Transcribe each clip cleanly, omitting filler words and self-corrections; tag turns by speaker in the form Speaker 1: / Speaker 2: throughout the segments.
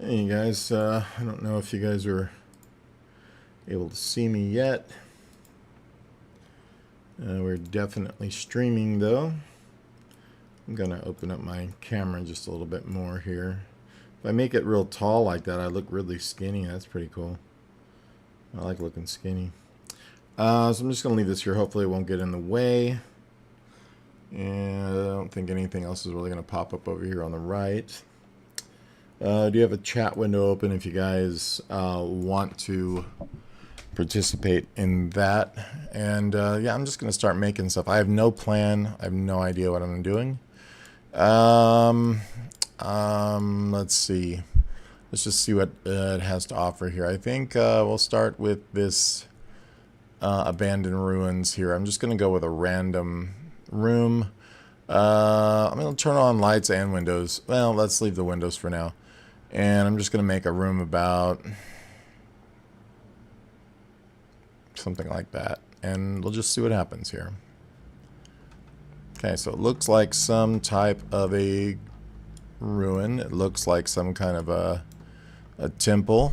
Speaker 1: Hey guys, I don't know if you guys are able to see me yet. We're definitely streaming though. I'm gonna open up my camera just a little bit more here. If I make it real tall like that, I look really skinny. That's pretty cool. I like looking skinny. So I'm just gonna leave this here. Hopefully it won't get in the way. And I don't think anything else is really gonna pop up over here on the right. Do you have a chat window open if you guys want to participate in that? And yeah, I'm just going to start making stuff. I have no plan. I have no idea what I'm doing. Let's see. Let's just see what it has to offer here. I think we'll start with this abandoned ruins here. I'm just going to go with a random room. I'm going to turn on lights and windows. Well, let's leave the windows for now. And I'm just going to make a room about something like that. And we'll just see what happens here. Okay, so it looks like some type of a ruin. It looks like some kind of a temple,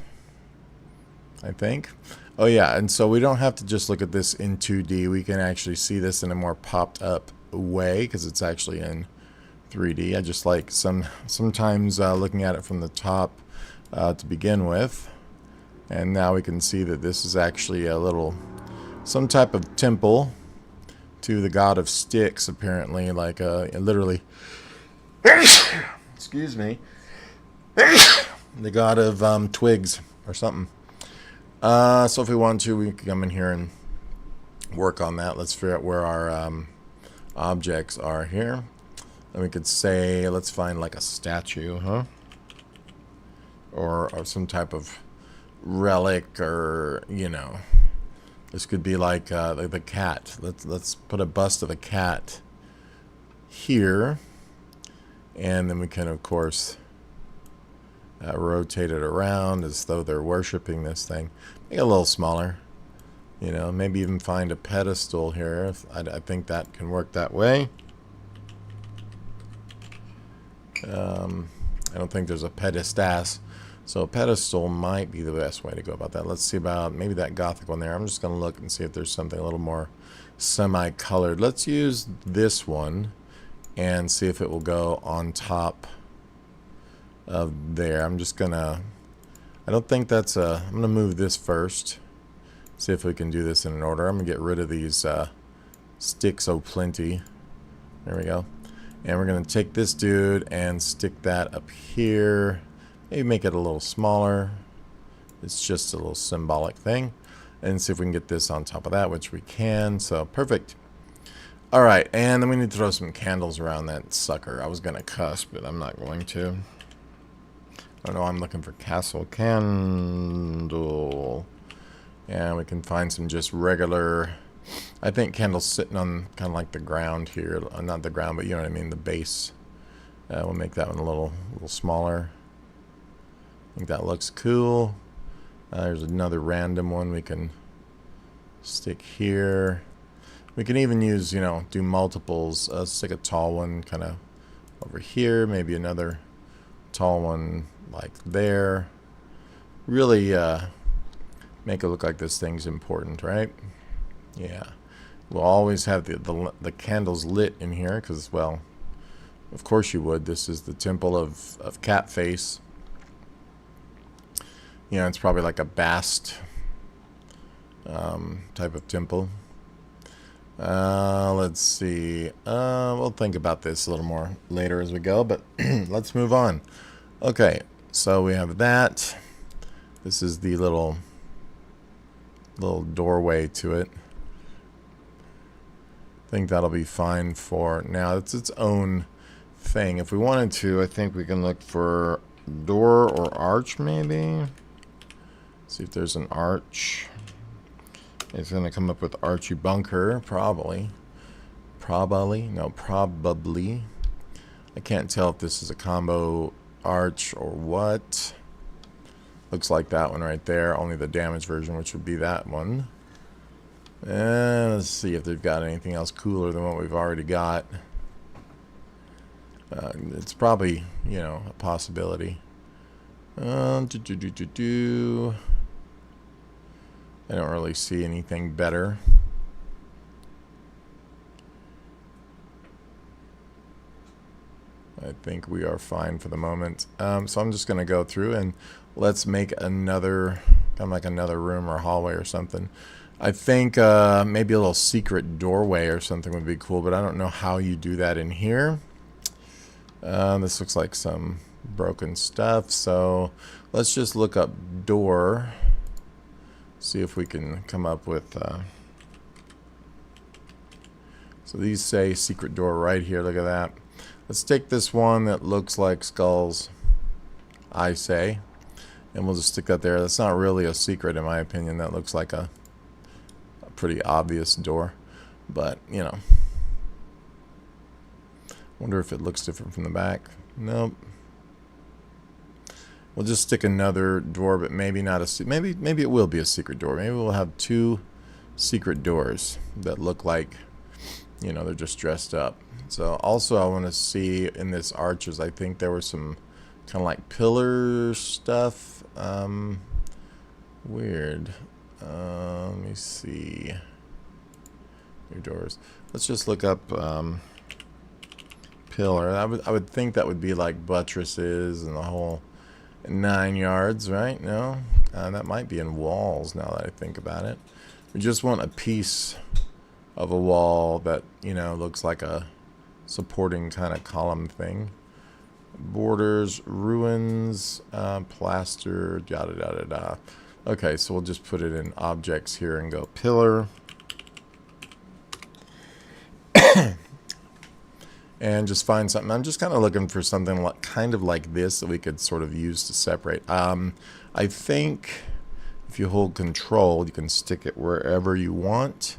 Speaker 1: I think. Oh yeah, and so we don't have to just look at this in 2D. We can actually see this in a more popped up way because it's actually in 3D. I just like sometimes looking at it from the top to begin with. And now we can see that this is actually some type of temple to the god of sticks, apparently, like literally excuse me, the god of twigs or something. So if we want to, we can come in here and work on that. Let's figure out where our objects are here. And we could say, let's find like a statue, huh? Or some type of relic, or you know, this could be like the cat. Let's put a bust of a cat here, and then we can of course rotate it around as though they're worshiping this thing. Make it a little smaller, you know. Maybe even find a pedestal here. I think that can work that way. I don't think there's a pedestas, so a pedestal might be the best way to go about that. Let's see about maybe that gothic one there. I'm just going to look and see if there's something a little more semi-colored. Let's use this one and see if it will go on top of there. I'm just going to, I don't think that's a, I'm going to move this first, see if we can do this in an order. I'm going to get rid of these sticks plenty. There we go. And we're going to take this dude and stick that up here. Maybe make it a little smaller. It's just a little symbolic thing. And see if we can get this on top of that, which we can. So, perfect. Alright, and then we need to throw some candles around that sucker. I was going to cuss, but I'm not going to. Oh no, I'm looking for castle candle. And we can find some just regular... I think candles sitting on kind of like the ground here. Not the ground, but you know what I mean, the base. We'll make that one a little smaller. I think that looks cool. There's another random one we can stick here. We can even use, you know, do multiples. Stick a tall one kind of over here. Maybe another tall one like there. Really make it look like this thing's important, right? Yeah, we'll always have the candles lit in here because, well, of course you would. This is the temple of cat face. You know, it's probably like a bast type of temple. Let's see. We'll think about this a little more later as we go, but let's move on. Okay, so we have that. This is the little doorway to it. I think that'll be fine for now. It's its own thing. If we wanted to, I think we can look for door or arch maybe. See if there's an arch. It's going to come up with Archie Bunker, probably. No, probably. I can't tell if this is a combo arch or what. Looks like that one right there. Only the damage version, which would be that one. And let's see if they've got anything else cooler than what we've already got. It's probably, you know, a possibility. Do, do, do, do, do. I don't really see anything better. I think we are fine for the moment. So I'm just going to go through and let's make another, kind of like another room or hallway or something. I think maybe a little secret doorway or something would be cool, but I don't know how you do that in here. This looks like some broken stuff, so let's just look up door, see if we can come up with so these say secret door right here. Look at that. Let's take this one that looks like skulls, I say, and we'll just stick that there. That's not really a secret in my opinion. That looks like a pretty obvious door, but you know, wonder if it looks different from the back. Nope. We'll just stick another door, but maybe not a maybe it will be a secret door. Maybe we'll have two secret doors that look like, you know, they're just dressed up. So also I want to see in this arches, I think there was some kind of like pillar stuff. Weird. Let me see. Your doors. Let's just look up pillar. I would think that would be like buttresses and the whole 9 yards, right? No, that might be in walls. Now that I think about it, we just want a piece of a wall that, you know, looks like a supporting kind of column thing. Borders, ruins, plaster, yada yada yada. Okay, so we'll just put it in objects here and go pillar. And just find something. I'm just kind of looking for something like, kind of like this that we could sort of use to separate. I think if you hold control, you can stick it wherever you want.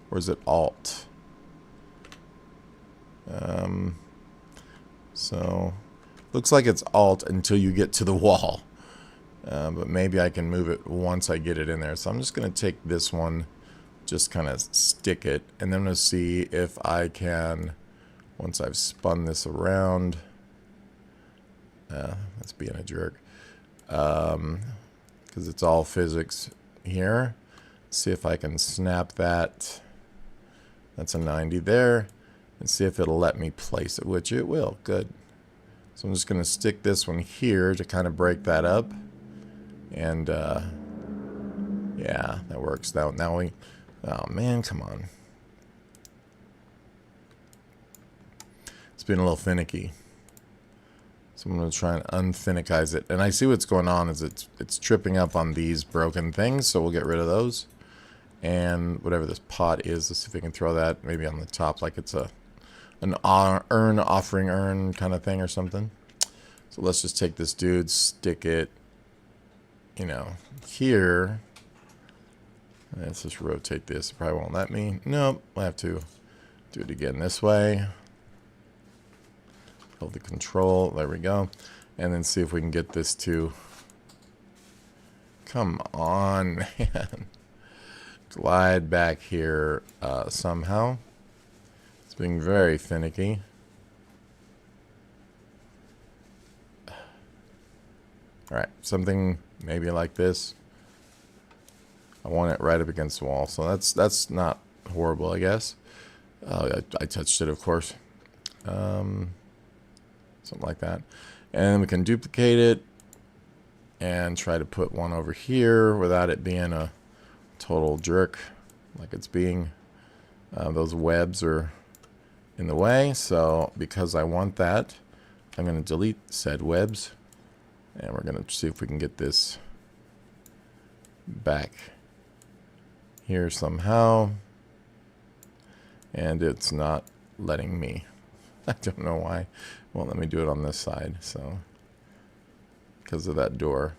Speaker 1: Or is it alt? So looks like it's alt until you get to the wall. But maybe I can move it once I get it in there. So I'm just going to take this one, just kind of stick it, and then I'm going to see if I can, once I've spun this around, that's being a jerk, because it's all physics here. See if I can snap that. That's a 90 there, and see if it'll let me place it, which it will. Good. So I'm just going to stick this one here to kind of break that up. And yeah, that works. Now we, oh man, come on. It's been a little finicky. So I'm going to try and unfinicize it. And I see what's going on is it's tripping up on these broken things, so we'll get rid of those. And whatever this pot is, let's see if we can throw that maybe on the top like it's an urn, offering urn kind of thing or something. So let's just take this dude, stick it, you know, here. Let's just rotate this. It probably won't let me. Nope, I have to do it again this way. Hold the control. There we go. And then see if we can get this to, come on, man. Glide back here somehow. It's being very finicky. Alright, something maybe like this. I want it right up against the wall, so that's not horrible, I guess. I touched it, of course. Something like that. And we can duplicate it and try to put one over here without it being a total jerk like it's being. Those webs are in the way, so because I want that, I'm going to delete said webs, and we're going to see if we can get this back here somehow, and it's not letting me. I don't know why. Well, let me do it on this side, so because of that door.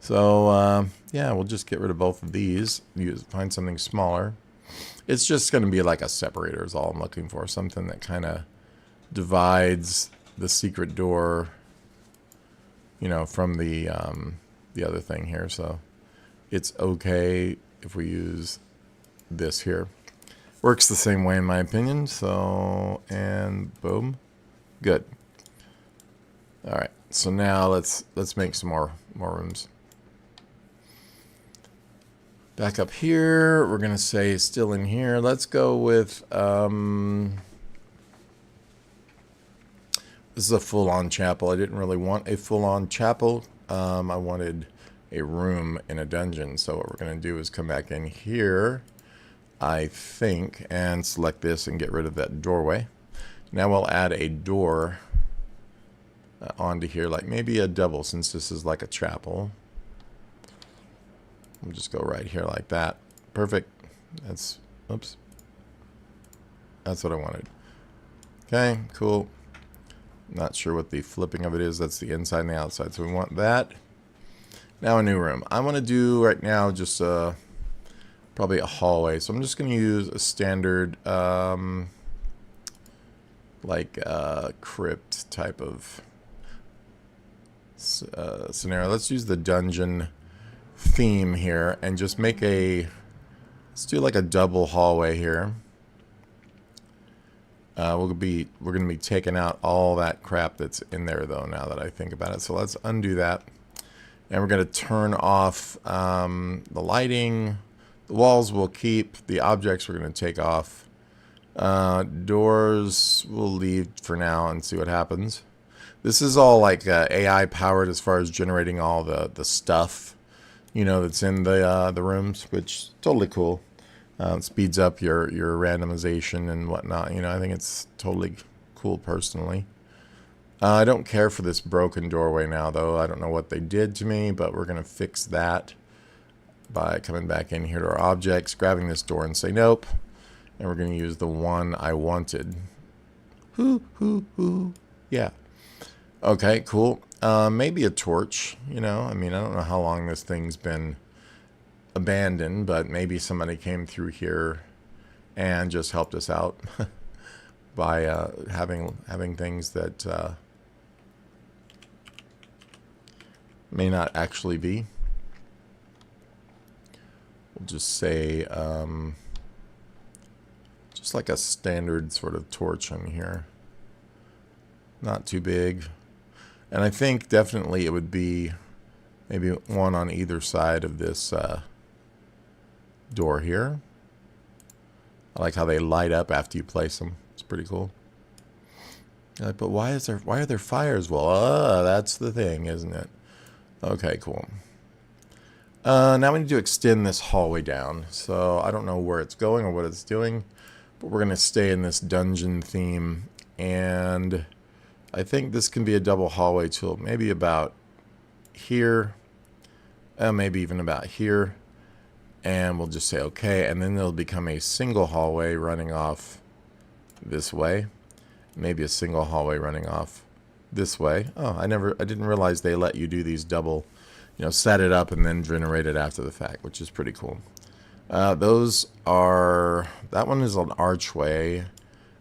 Speaker 1: So yeah, we'll just get rid of both of these, find something smaller. It's just going to be like a separator is all I'm looking for, something that kind of divides the secret door, you know, from the other thing here. So it's okay if we use this here. Works the same way in my opinion. So, and boom. Good. All right, so now let's make some more rooms. Back up here, we're gonna say still in here. Let's go with this is a full-on chapel. I didn't really want a full-on chapel. I wanted a room in a dungeon. So what we're gonna do is come back in here, I think, and select this and get rid of that doorway. Now we'll add a door onto here, like maybe a double, since this is like a chapel. We'll just go right here like that. Perfect. That's, oops. That's what I wanted. Okay, cool. Not sure what the flipping of it is. That's the inside and the outside. So we want that. Now a new room. I want to do right now just probably a hallway. So I'm just going to use a standard like crypt type of scenario. Let's use the dungeon theme here and just make a, let's do like a double hallway here. We're gonna be taking out all that crap that's in there though, now that I think about it. So let's undo that, and we're gonna turn off the lighting. The walls we'll keep. The objects we're gonna take off. Doors we'll leave for now and see what happens. This is all like AI powered as far as generating all the stuff, you know, that's in the rooms, which is totally cool. It speeds up your randomization and whatnot. You know, I think it's totally cool personally. I don't care for this broken doorway now, though. I don't know what they did to me, but we're going to fix that by coming back in here to our objects, grabbing this door and say nope. And we're going to use the one I wanted. Yeah. Okay, cool. Maybe a torch, you know. I mean, I don't know how long this thing's been abandoned, but maybe somebody came through here and just helped us out by having things that may not actually be. We'll just say just like a standard sort of torch in here, not too big. And I think definitely it would be maybe one on either side of this door here. I like how they light up after you place them. It's pretty cool. But why are there fires? Well, that's the thing, isn't it? Okay, cool. Now we need to extend this hallway down. So I don't know where it's going or what it's doing, but we're gonna stay in this dungeon theme, and I think this can be a double hallway till maybe about here, maybe even about here. And we'll just say okay, and then it'll become a single hallway running off this way. Maybe a single hallway running off this way. Oh, I didn't realize they let you do these double, you know, set it up and then generate it after the fact, which is pretty cool. Those are, that one is an archway.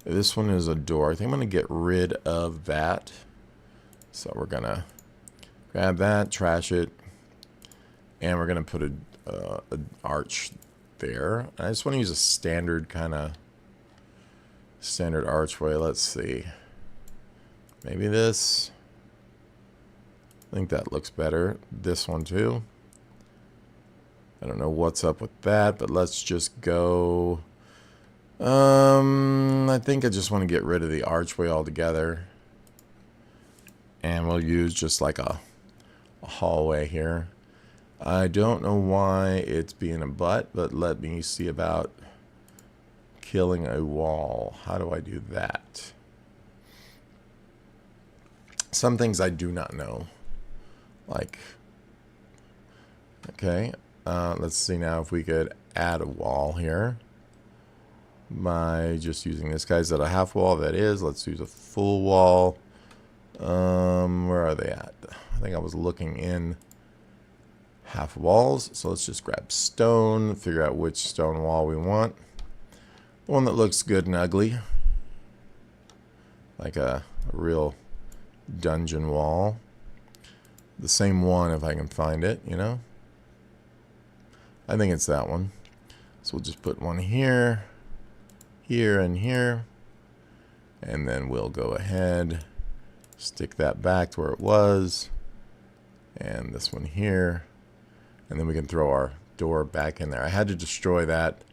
Speaker 1: This one is a door. I think I'm gonna get rid of that. So we're gonna grab that, trash it, and we're gonna put an arch there. I just want to use a standard standard archway. Let's see, maybe this. I think that looks better. This one too. I don't know what's up with that, but let's just go. I think I just want to get rid of the archway altogether, and we'll use just like a hallway here. I don't know why it's being a butt, but let me see about killing a wall. How do I do that? Some things I do not know. Like, okay, let's see now if we could add a wall here by just using this guy. Is that a half wall? That is. Let's use a full wall. Where are they at? I think I was looking in half walls, so let's just grab stone, figure out which stone wall we want. One that looks good and ugly, like a real dungeon wall. The same one if I can find it, you know. I think it's that one. So we'll just put one here, here, and here, and then we'll go ahead, Stick that back to where it was. And this one here. And then we can throw our door back in there. I had to destroy that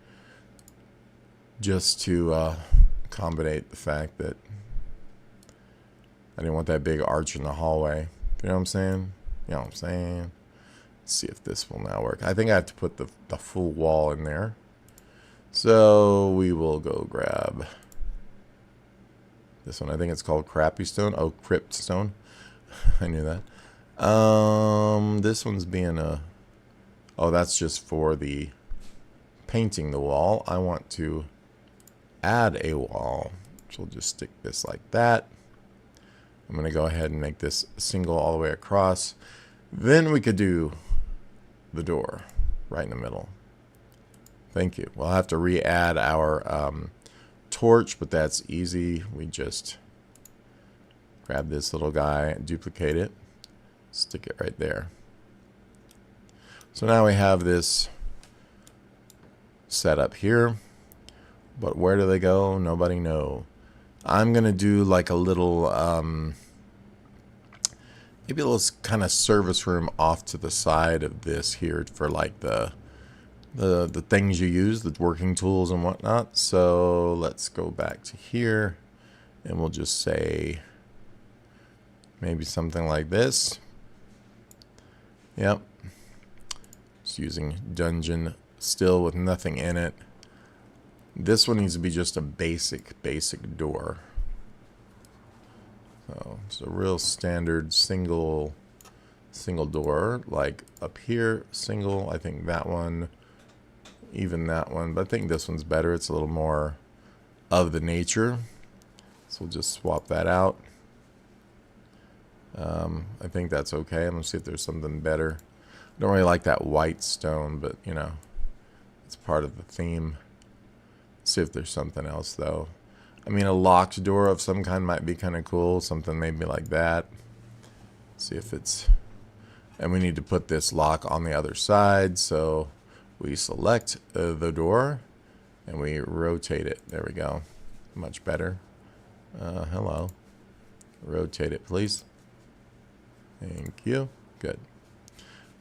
Speaker 1: just to accommodate the fact that I didn't want that big arch in the hallway. You know what I'm saying? You know what I'm saying? Let's see if this will now work. I think I have to put the full wall in there. So we will go grab this one. I think it's called Crappy Stone. Oh, Crypt Stone. I knew that. This one's being a... Oh, that's just for the painting the wall. I want to add a wall. So we'll just stick this like that. I'm going to go ahead and make this single all the way across. Then we could do the door right in the middle. Thank you. We'll have to re-add our torch, but that's easy. We just grab this little guy, duplicate it, stick it right there. So now we have this set up here, but where do they go? Nobody know. I'm gonna do like a little maybe a little kind of service room off to the side of this here for like the things you use, the working tools and whatnot. So let's go back to here and we'll just say maybe something like this. Yep. Just using dungeon still with nothing in it. This one needs to be just a basic door. So it's a real standard single door, like up here, single. I think that one, even that one, but I think this one's better. It's a little more of the nature. So we'll just swap that out. I think that's okay. I'm gonna see if there's something better. I don't really like that white stone, but you know, it's part of the theme. Let's see if there's something else though. I mean, a locked door of some kind might be kind of cool. Something maybe like that. See if it's... And we need to put this lock on the other side. So we select the door and we rotate it. There we go. Much better. Hello. Rotate it, please. Thank you. Good.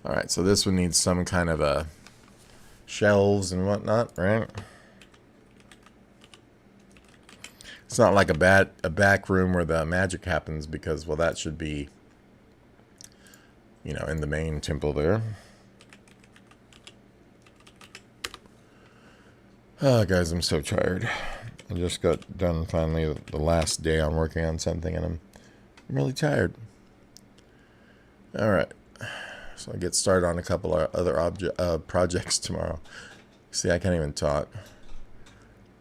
Speaker 1: All right, so this one needs some kind of a shelves and whatnot, right? It's not like a back room where the magic happens because, well, that should be, you know, in the main temple there. Oh, guys, I'm so tired. I just got done finally the last day I'm working on something, and I'm really tired. All right. So I'll get started on a couple of other projects tomorrow. See, I can't even talk.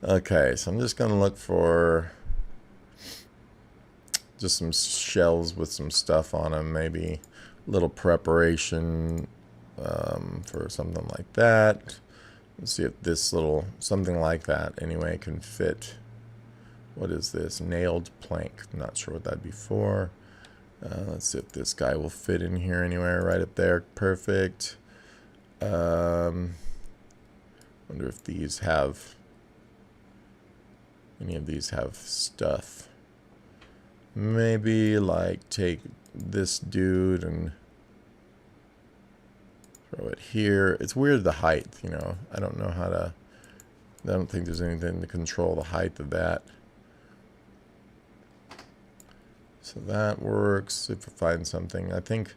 Speaker 1: Okay, so I'm just going to look for just some shells with some stuff on them. Maybe a little preparation for something like that. Let's see if this little, something like that anyway, can fit. What is this? Nailed plank. Not sure what that'd be for. Let's see if this guy will fit in here anywhere. Right up there. Perfect. Wonder if these have... Any of these have stuff. Maybe like take this dude and throw it here. It's weird the height, you know. I don't know how to... I don't think there's anything to control the height of that. So that works if I find something. I think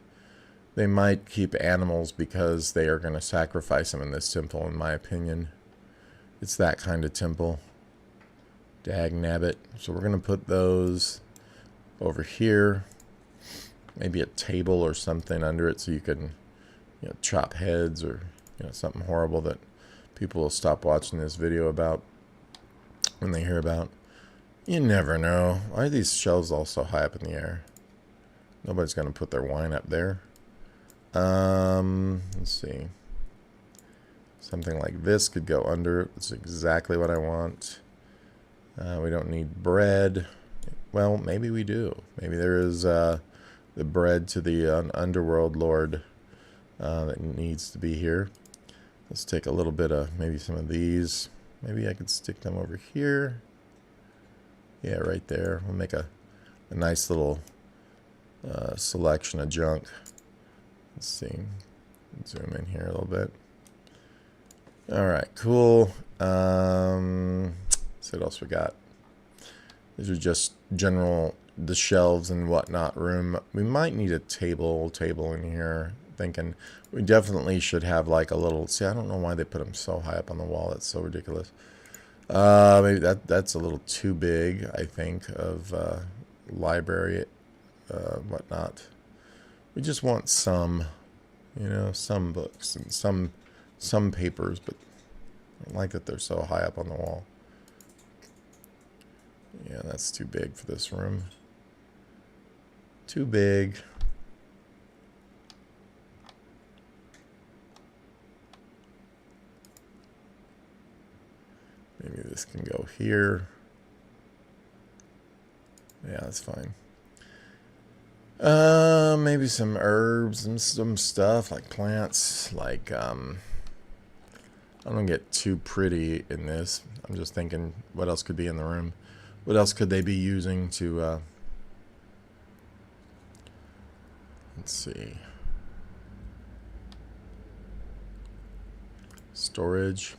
Speaker 1: they might keep animals because they are going to sacrifice them in this temple, in my opinion. It's that kind of temple. Dag nabbit. So we're going to put those over here. Maybe a table or something under it so you can, you know, chop heads or, you know, something horrible that people will stop watching this video about when they hear about. You never know. Why are these shelves all so high up in the air? Nobody's going to put their wine up there. Let's see. Something like this could go under. It's exactly what I want. We don't need bread. Well, maybe we do. Maybe there is the bread to the underworld lord that needs to be here. Let's take a little bit of maybe some of these. Maybe I could stick them over here. Yeah, right there. We'll make a nice little selection of junk. Let's see. Zoom in here a little bit. All right, cool. See what else we got. These are just general, the shelves and whatnot room. We might need a table in here. Thinking we definitely should have like a little. See, I don't know why they put them so high up on the wall. That's so ridiculous. Maybe that's a little too big. I think of library, whatnot. We just want some, you know, some books and some papers, but I don't like that they're so high up on the wall. Yeah, that's too big for this room. Too big. Maybe this can go here. Yeah, that's fine. Maybe some herbs and some stuff like plants. Like, I don't get too pretty in this. I'm just thinking, what else could be in the room? What else could they be using to, let's see. Storage.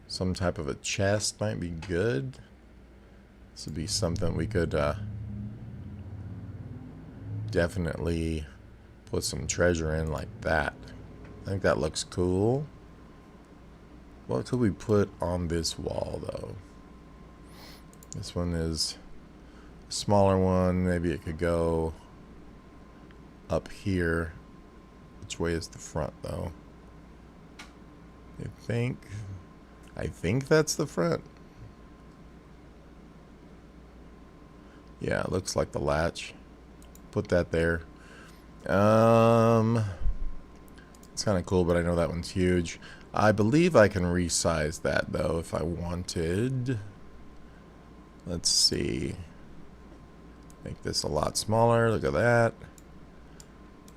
Speaker 1: Some type of a chest might be good. This would be something we could definitely put some treasure in like that. I think that looks cool. What could we put on this wall though? This one is a smaller one. Maybe it could go up here. Which way is the front though? I think that's the front. Yeah, it looks like the latch. Put that there. It's kind of cool, but I know that one's huge. I believe I can resize that though if I wanted. Let's see. Make this a lot smaller. Look at that.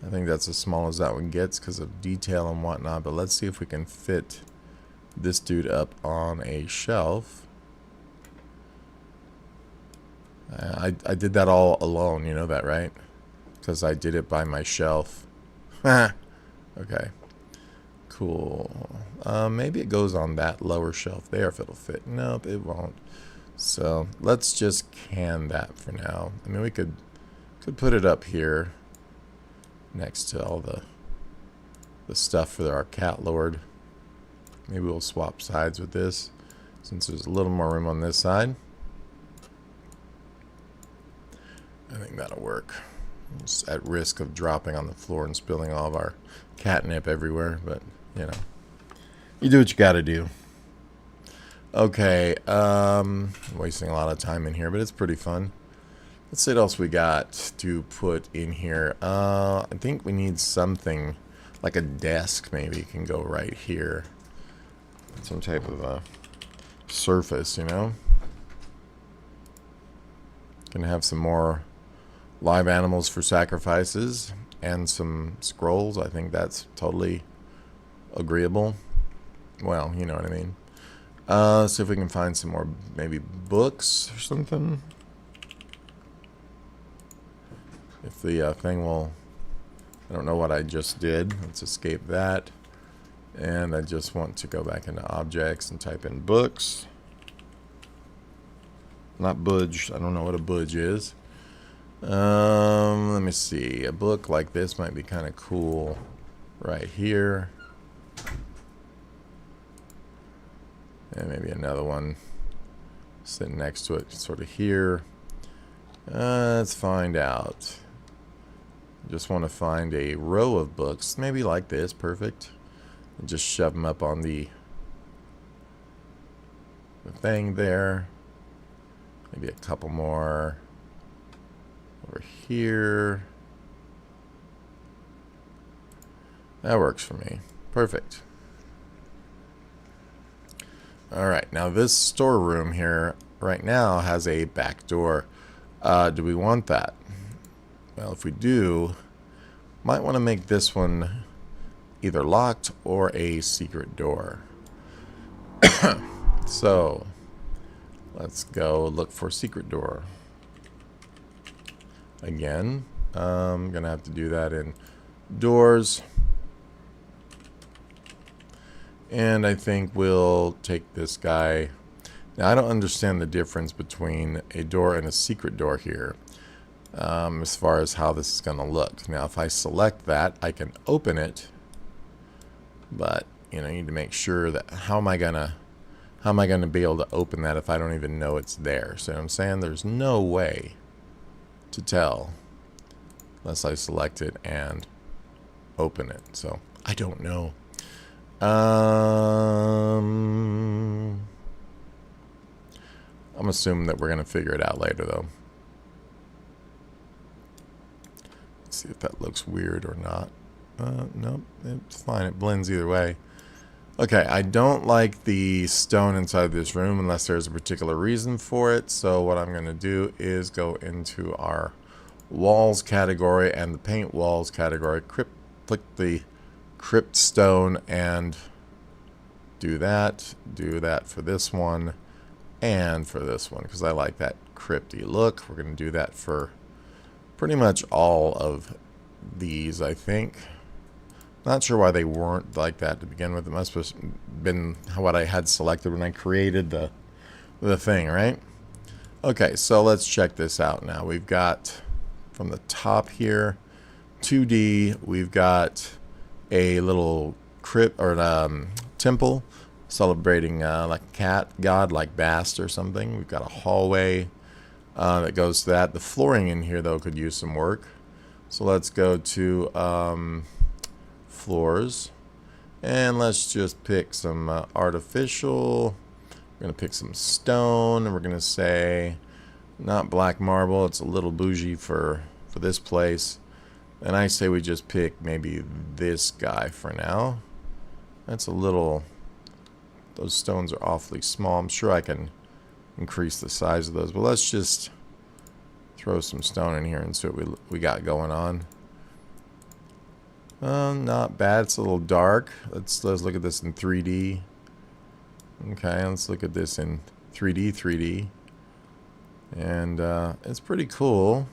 Speaker 1: I think that's as small as that one gets because of detail and whatnot. But let's see if we can fit this dude up on a shelf. I did that all alone, you know that, right? Because I did it by myself. Okay. Cool. Maybe it goes on that lower shelf there if it'll fit. Nope, it won't. So let's just can that for now. I mean, we could put it up here next to all the stuff for our cat lord. Maybe we'll swap sides with this since there's a little more room on this side. I think that'll work. It's at risk of dropping on the floor and spilling all of our catnip everywhere, but you know, you do what you gotta do. Okay, wasting a lot of time in here, but it's pretty fun. Let's see what else we got to put in here. I think we need something like a desk maybe can go right here. Some type of a surface, you know. Gonna have some more live animals for sacrifices and some scrolls. I think that's totally agreeable. Well, you know what I mean. See if we can find some more maybe books or something. If the thing will... I don't know what I just did. Let's escape that. And I just want to go back into objects and type in books. Not budge. I don't know what a budge is. Let me see. A book like this might be kind of cool right here. And maybe another one sitting next to it, sort of here. Let's find out. Just want to find a row of books, maybe like this, perfect. And just shove them up on the thing there. Maybe a couple more over here. That works for me. Perfect. Alright, now this storeroom here right now has a back door. Do we want that? Well, if we do, might want to make this one either locked or a secret door. So, let's go look for secret door. Again, I'm going to have to do that in doors. And I think we'll take this guy. Now, I don't understand the difference between a door and a secret door here, as far as how this is going to look. Now, if I select that, I can open it, but you know, you need to make sure that how am I gonna be able to open that if I don't even know it's there? So I'm saying there's no way to tell unless I select it and open it. So I don't know. I'm assuming that we're gonna figure it out later, though. Let's see if that looks weird or not. Nope, it's fine. It blends either way. Okay, I don't like the stone inside this room unless there's a particular reason for it. So what I'm going to do is go into our walls category and the paint walls category. Click the crypt stone and do that. Do that for this one and for this one because I like that crypty look. We're going to do that for pretty much all of these, I think. Not sure why they weren't like that to begin with. It must have been what I had selected when I created the thing, right? Okay, so let's check this out now. We've got from the top here, 2D, we've got a little crypt or temple celebrating like a cat god, like Bast or something. We've got a hallway that goes to that. The flooring in here, though, could use some work. So let's go to floors. And let's just pick some artificial. We're going to pick some stone. And we're going to say, not black marble. It's a little bougie for this place. And I say we just pick maybe this guy for now. That's a little... Those stones are awfully small. I'm sure I can increase the size of those. But let's just throw some stone in here and see what we got going on. Not bad. It's a little dark. Let's look at this in 3D. Okay, let's look at this in 3D. And it's pretty cool.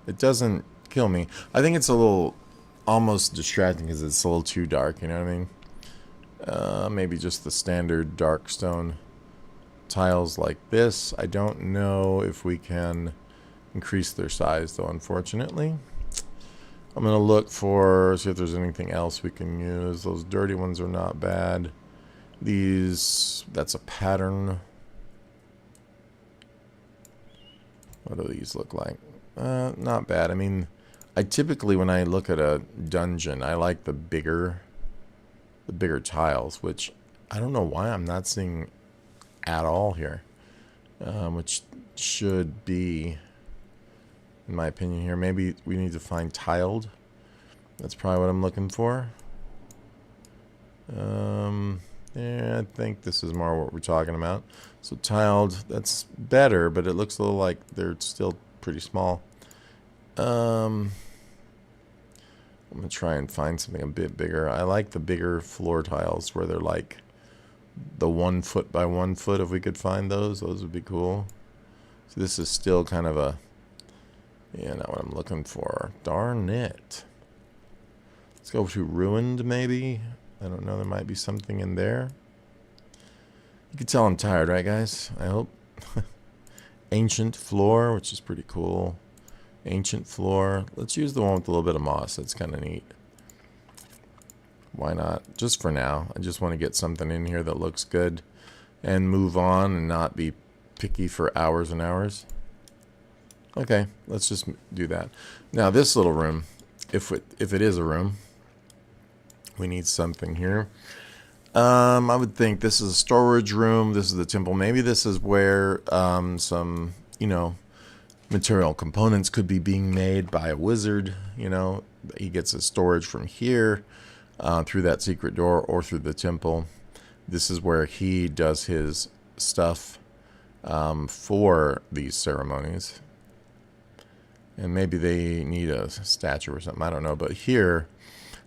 Speaker 1: It doesn't kill me. I think it's a little almost distracting because it's a little too dark, you know what I mean? Maybe just the standard dark stone tiles like this. I don't know if we can increase their size, though, unfortunately. I'm going to look for, see if there's anything else we can use. Those dirty ones are not bad. These, that's a pattern. What do these look like? Not bad. I mean, I typically, when I look at a dungeon, I like the bigger tiles, which I don't know why I'm not seeing at all here, which should be, in my opinion here. Maybe we need to find tiled. That's probably what I'm looking for. Yeah, I think this is more what we're talking about. So tiled, that's better, but it looks a little like they're still pretty small. I'm going to try and find something a bit bigger. I like the bigger floor tiles where they're like the 1 foot by 1 foot. If we could find those would be cool. So this is still kind of a, yeah, not what I'm looking for. Darn it. Let's go to ruined, maybe. I don't know. There might be something in there. You can tell I'm tired, right, guys? I hope. Ancient floor, which is pretty cool. Ancient floor. Let's use the one with a little bit of moss. That's kind of neat. Why not? Just for now. I just want to get something in here that looks good and move on and not be picky for hours and hours. Okay, let's just do that. Now this little room, if it is a room, we need something here. I would think this is a storage room. This is the temple. Maybe this is where some, you know, material components could be being made by a wizard. You know, he gets his storage from here through that secret door or through the temple. This is where he does his stuff for these ceremonies. And maybe they need a statue or something. I don't know. But here,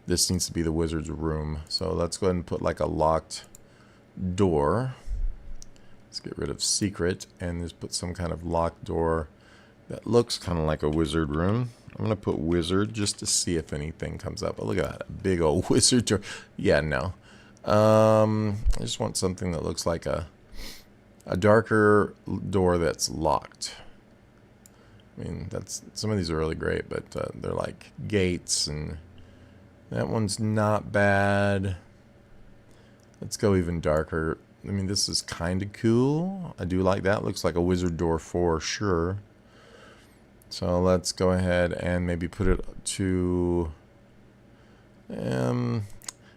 Speaker 1: this needs to be the wizard's room. So let's go ahead and put like a locked door. Let's get rid of secret and just put some kind of locked door that looks kind of like a wizard room. I'm going to put wizard just to see if anything comes up. Oh, look at that. A big old wizard door. Yeah, no. I just want something that looks like a darker door that's locked. I mean, some of these are really great, but they're like gates, and that one's not bad. Let's go even darker. I mean, this is kind of cool. I do like that. Looks like a wizard door for sure. So let's go ahead and maybe put it to...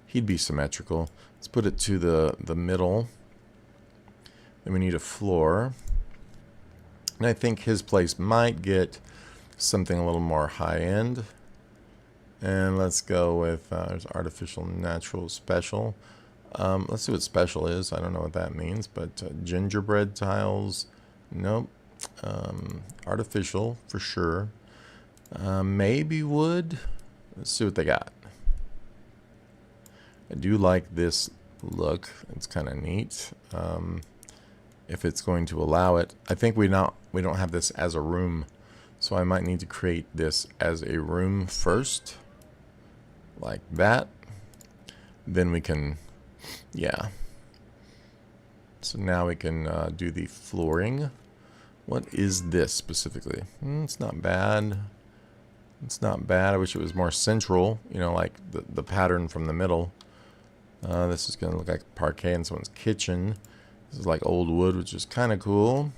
Speaker 1: he'd be symmetrical. Let's put it to the middle. Then we need a floor. And I think his place might get something a little more high-end. And let's go with there's artificial, natural, special. Let's see what special is. I don't know what that means, but gingerbread tiles, nope. Artificial for sure. Maybe wood. Let's see what they got. I do like this look. It's kind of neat. If it's going to allow it, I think we don't have this as a room, so I might need to create this as a room first, like that. Then we can, yeah. So now we can do the flooring. What is this specifically? It's not bad. It's not bad. I wish it was more central, you know, like the pattern from the middle. This is going to look like parquet in someone's kitchen. This is like old wood, which is kind of cool.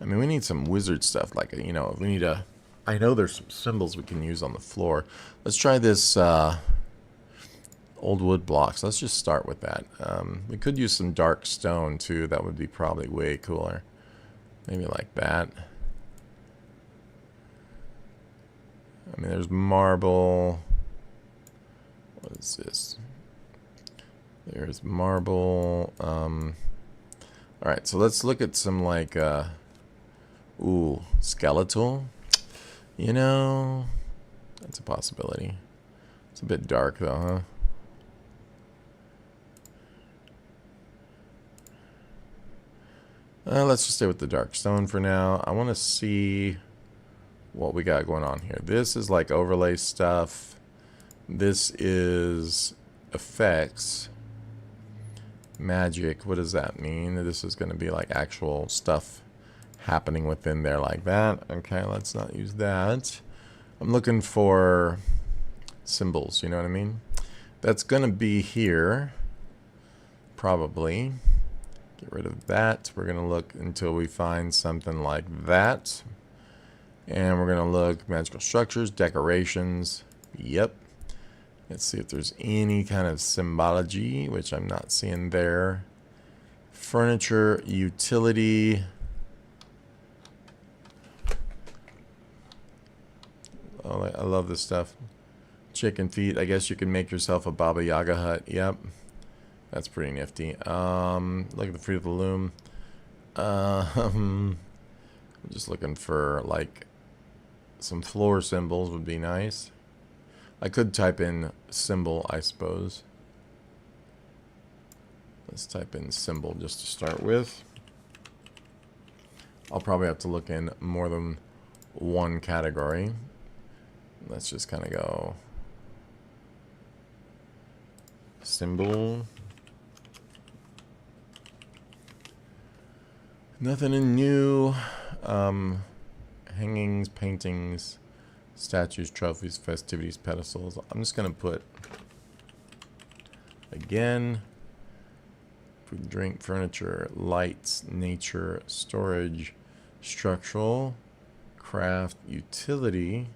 Speaker 1: I mean, we need some wizard stuff. Like, you know, we need a... I know there's some symbols we can use on the floor. Let's try this old wood blocks. Let's just start with that. We could use some dark stone, too. That would be probably way cooler. Maybe like that. I mean, there's marble. What is this? There's marble. Alright, so let's look at some like, ooh, skeletal. You know, that's a possibility. It's a bit dark though, huh? Let's just stay with the dark stone for now. I want to see what we got going on here. This is like overlay stuff. This is effects. Magic, what does that mean? This is going to be like actual stuff happening within there like that. Okay, let's not use that. I'm looking for symbols, you know what I mean? That's going to be here, probably. Get rid of that. We're going to look until we find something like that. And we're going to look magical structures, decorations. Yep. Let's see if there's any kind of symbology, which I'm not seeing there. Furniture, utility. Oh, I love this stuff. Chicken feet. I guess you can make yourself a Baba Yaga hut. Yep. That's pretty nifty. Look at the Fruit of the Loom. I'm just looking for, like, some floor symbols would be nice. I could type in symbol, I suppose. Let's type in symbol just to start with. I'll probably have to look in more than one category. Let's just kind of go symbol. Nothing in new. Hangings, paintings, statues, trophies, festivities, pedestals. I'm just going to put, again, food, drink, furniture, lights, nature, storage, structural, craft, utility,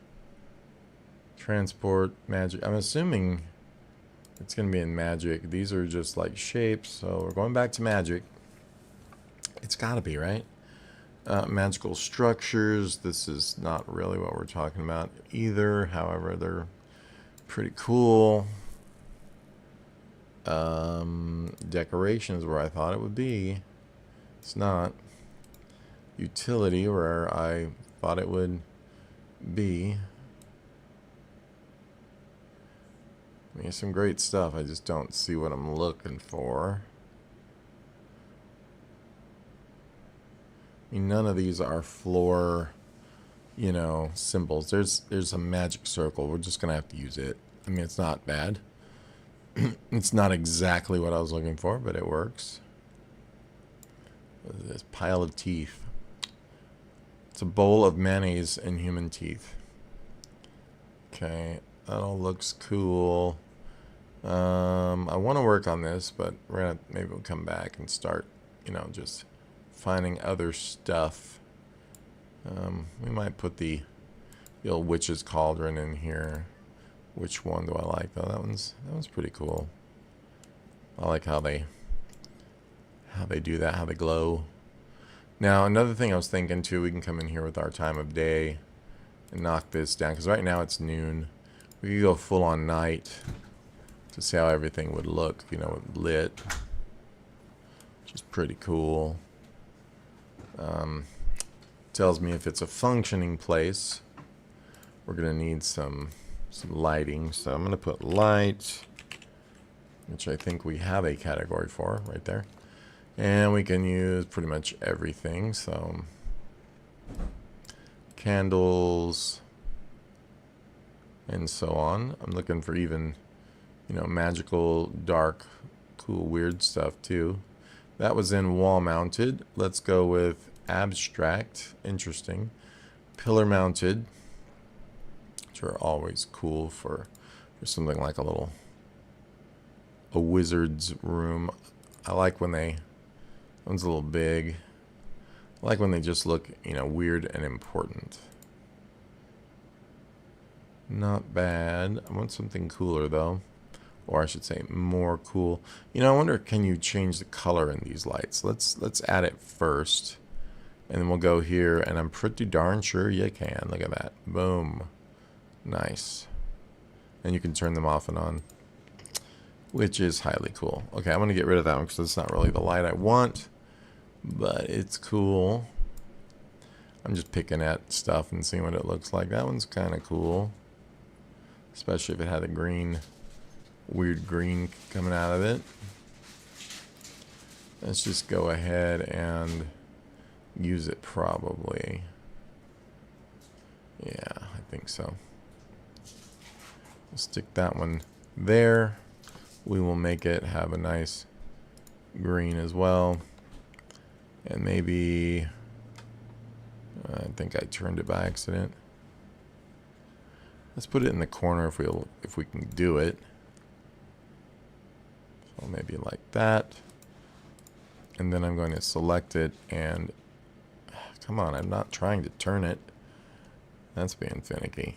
Speaker 1: transport, magic. I'm assuming it's going to be in magic. These are just like shapes, so we're going back to magic. It's got to be, right? Magical structures. This is not really what we're talking about either. However, they're pretty cool. Decorations where I thought it would be. It's not. Utility where I thought it would be. I mean, some great stuff. I just don't see what I'm looking for. I mean, none of these are floor you know, symbols. There's a magic circle. We're just gonna have to use it. I mean, it's not bad. It's not exactly what I was looking for, but it works. What is this? Pile of teeth. It's a bowl of mayonnaise and human teeth. Okay, that all looks cool. I want to work on this, but we're gonna maybe we'll come back and start, you know, just finding other stuff. We might put the old witch's cauldron in here. Which one do I like though? That one's pretty cool. I like how they do that, how they glow. Now another thing I was thinking too, we can come in here with our time of day and knock this down, because right now it's noon. We could go full on night to see how everything would look, you know, lit, which is pretty cool. Tells me if it's a functioning place, we're gonna need some lighting. So I'm gonna put light, which I think we have a category for right there, and we can use pretty much everything. So candles and so on. I'm looking for even, you know, magical, dark, cool, weird stuff too. That was in wall mounted. Let's go with abstract, interesting. Pillar mounted, which are always cool for something like a wizard's room. I like when that one's a little big. I like when they just look, you know, weird and important. Not bad. I want something cooler though. Or I should say more cool. You know, I wonder, can you change the color in these lights? Let's add it first. And then we'll go here, and I'm pretty darn sure you can. Look at that. Boom. Nice. And you can turn them off and on, which is highly cool. Okay, I'm going to get rid of that one because it's not really the light I want, but it's cool. I'm just picking at stuff and seeing what it looks like. That one's kind of cool, especially if it had a green, weird green coming out of it. Let's just go ahead and use it probably. Yeah, I think so. We'll stick that one there. We will make it have a nice green as well. And maybe, I think I turned it by accident. Let's put it in the corner if we can do it. So maybe like that. And then I'm going to select it and come on, I'm not trying to turn it. That's being finicky.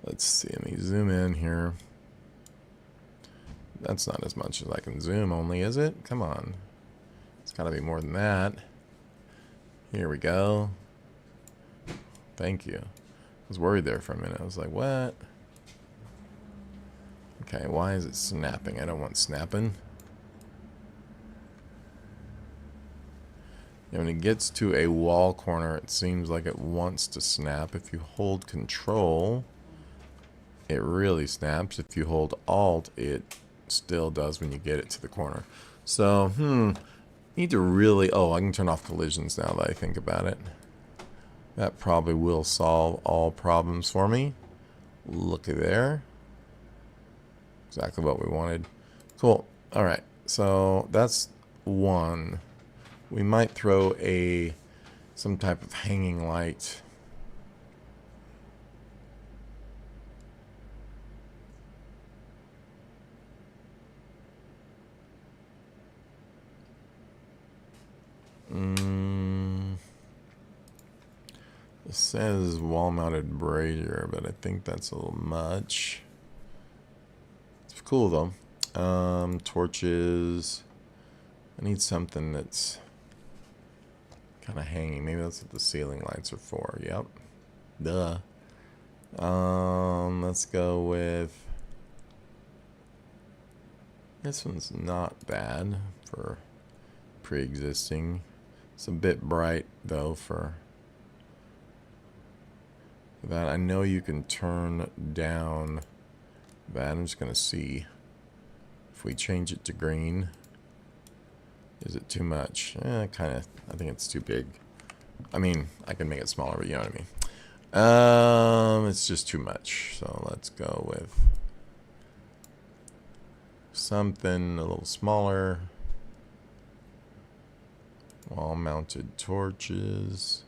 Speaker 1: Let's see, let me zoom in here. That's not as much as I can zoom only, is it? Come on. It's gotta be more than that. Here we go. Thank you. I was worried there for a minute. I was like, what? Okay, why is it snapping? I don't want snapping. And when it gets to a wall corner, it seems like it wants to snap. If you hold Control, it really snaps. If you hold Alt, it still does when you get it to the corner. So, need to really... Oh, I can turn off collisions now that I think about it. That probably will solve all problems for me. Looky there. Exactly what we wanted. Cool. Alright, so that's one. We might throw some type of hanging light. It says wall-mounted brazier, but I think that's a little much. It's cool though. Torches. I need something that's kind of hanging. Maybe that's what the ceiling lights are for. Yep. Duh. Let's go with... This one's not bad for pre-existing. It's a bit bright though for that. I know you can turn down that. I'm just gonna see if we change it to green. Is it too much? Kind of. I think it's too big. I mean, I can make it smaller, but you know what I mean. It's just too much. So let's go with something a little smaller. Wall-mounted torches.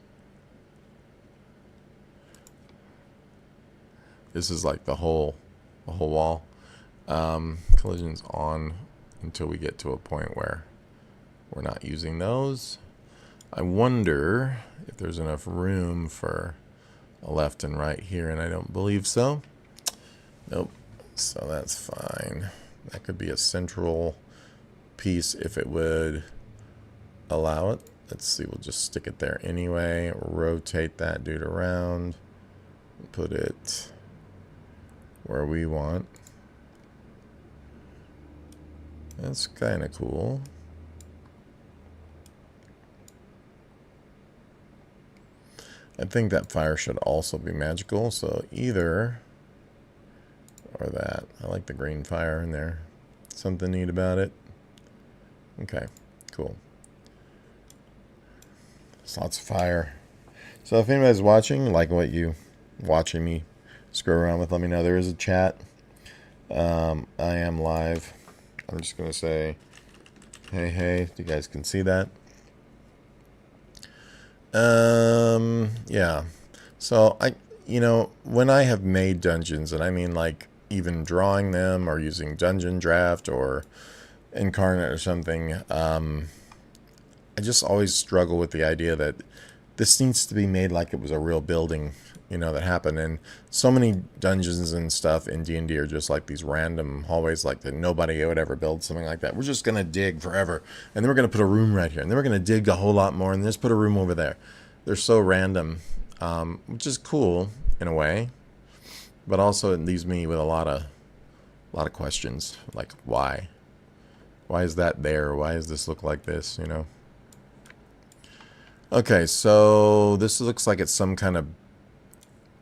Speaker 1: This is like the whole wall. Collisions on until we get to a point where we're not using those. I wonder if there's enough room for a left and right here, and I don't believe so. Nope. So that's fine. That could be a central piece if it would allow it. Let's see, we'll just stick it there anyway. Rotate that dude around. Put it where we want. That's kind of cool. I think that fire should also be magical, so either or that. I like the green fire in there. Something neat about it. Okay, cool. There's lots of fire. So if anybody's watching, like what you watching me screw around with, let me know. There is a chat. I am live. I'm just going to say, hey, you guys can see that. Yeah. So when I have made dungeons, and I mean like even drawing them or using Dungeon Draft or Incarnate or something, I just always struggle with the idea that this needs to be made like it was a real building, that happened. And so many dungeons and stuff in D&D are just like these random hallways, like that nobody would ever build something like that. We're just going to dig forever, and then we're going to put a room right here, and then we're going to dig a whole lot more, and just put a room over there. They're so random, which is cool in a way, but also it leaves me with a lot of questions, like why is that there? Why does this look like this? Okay, so this looks like it's some kind of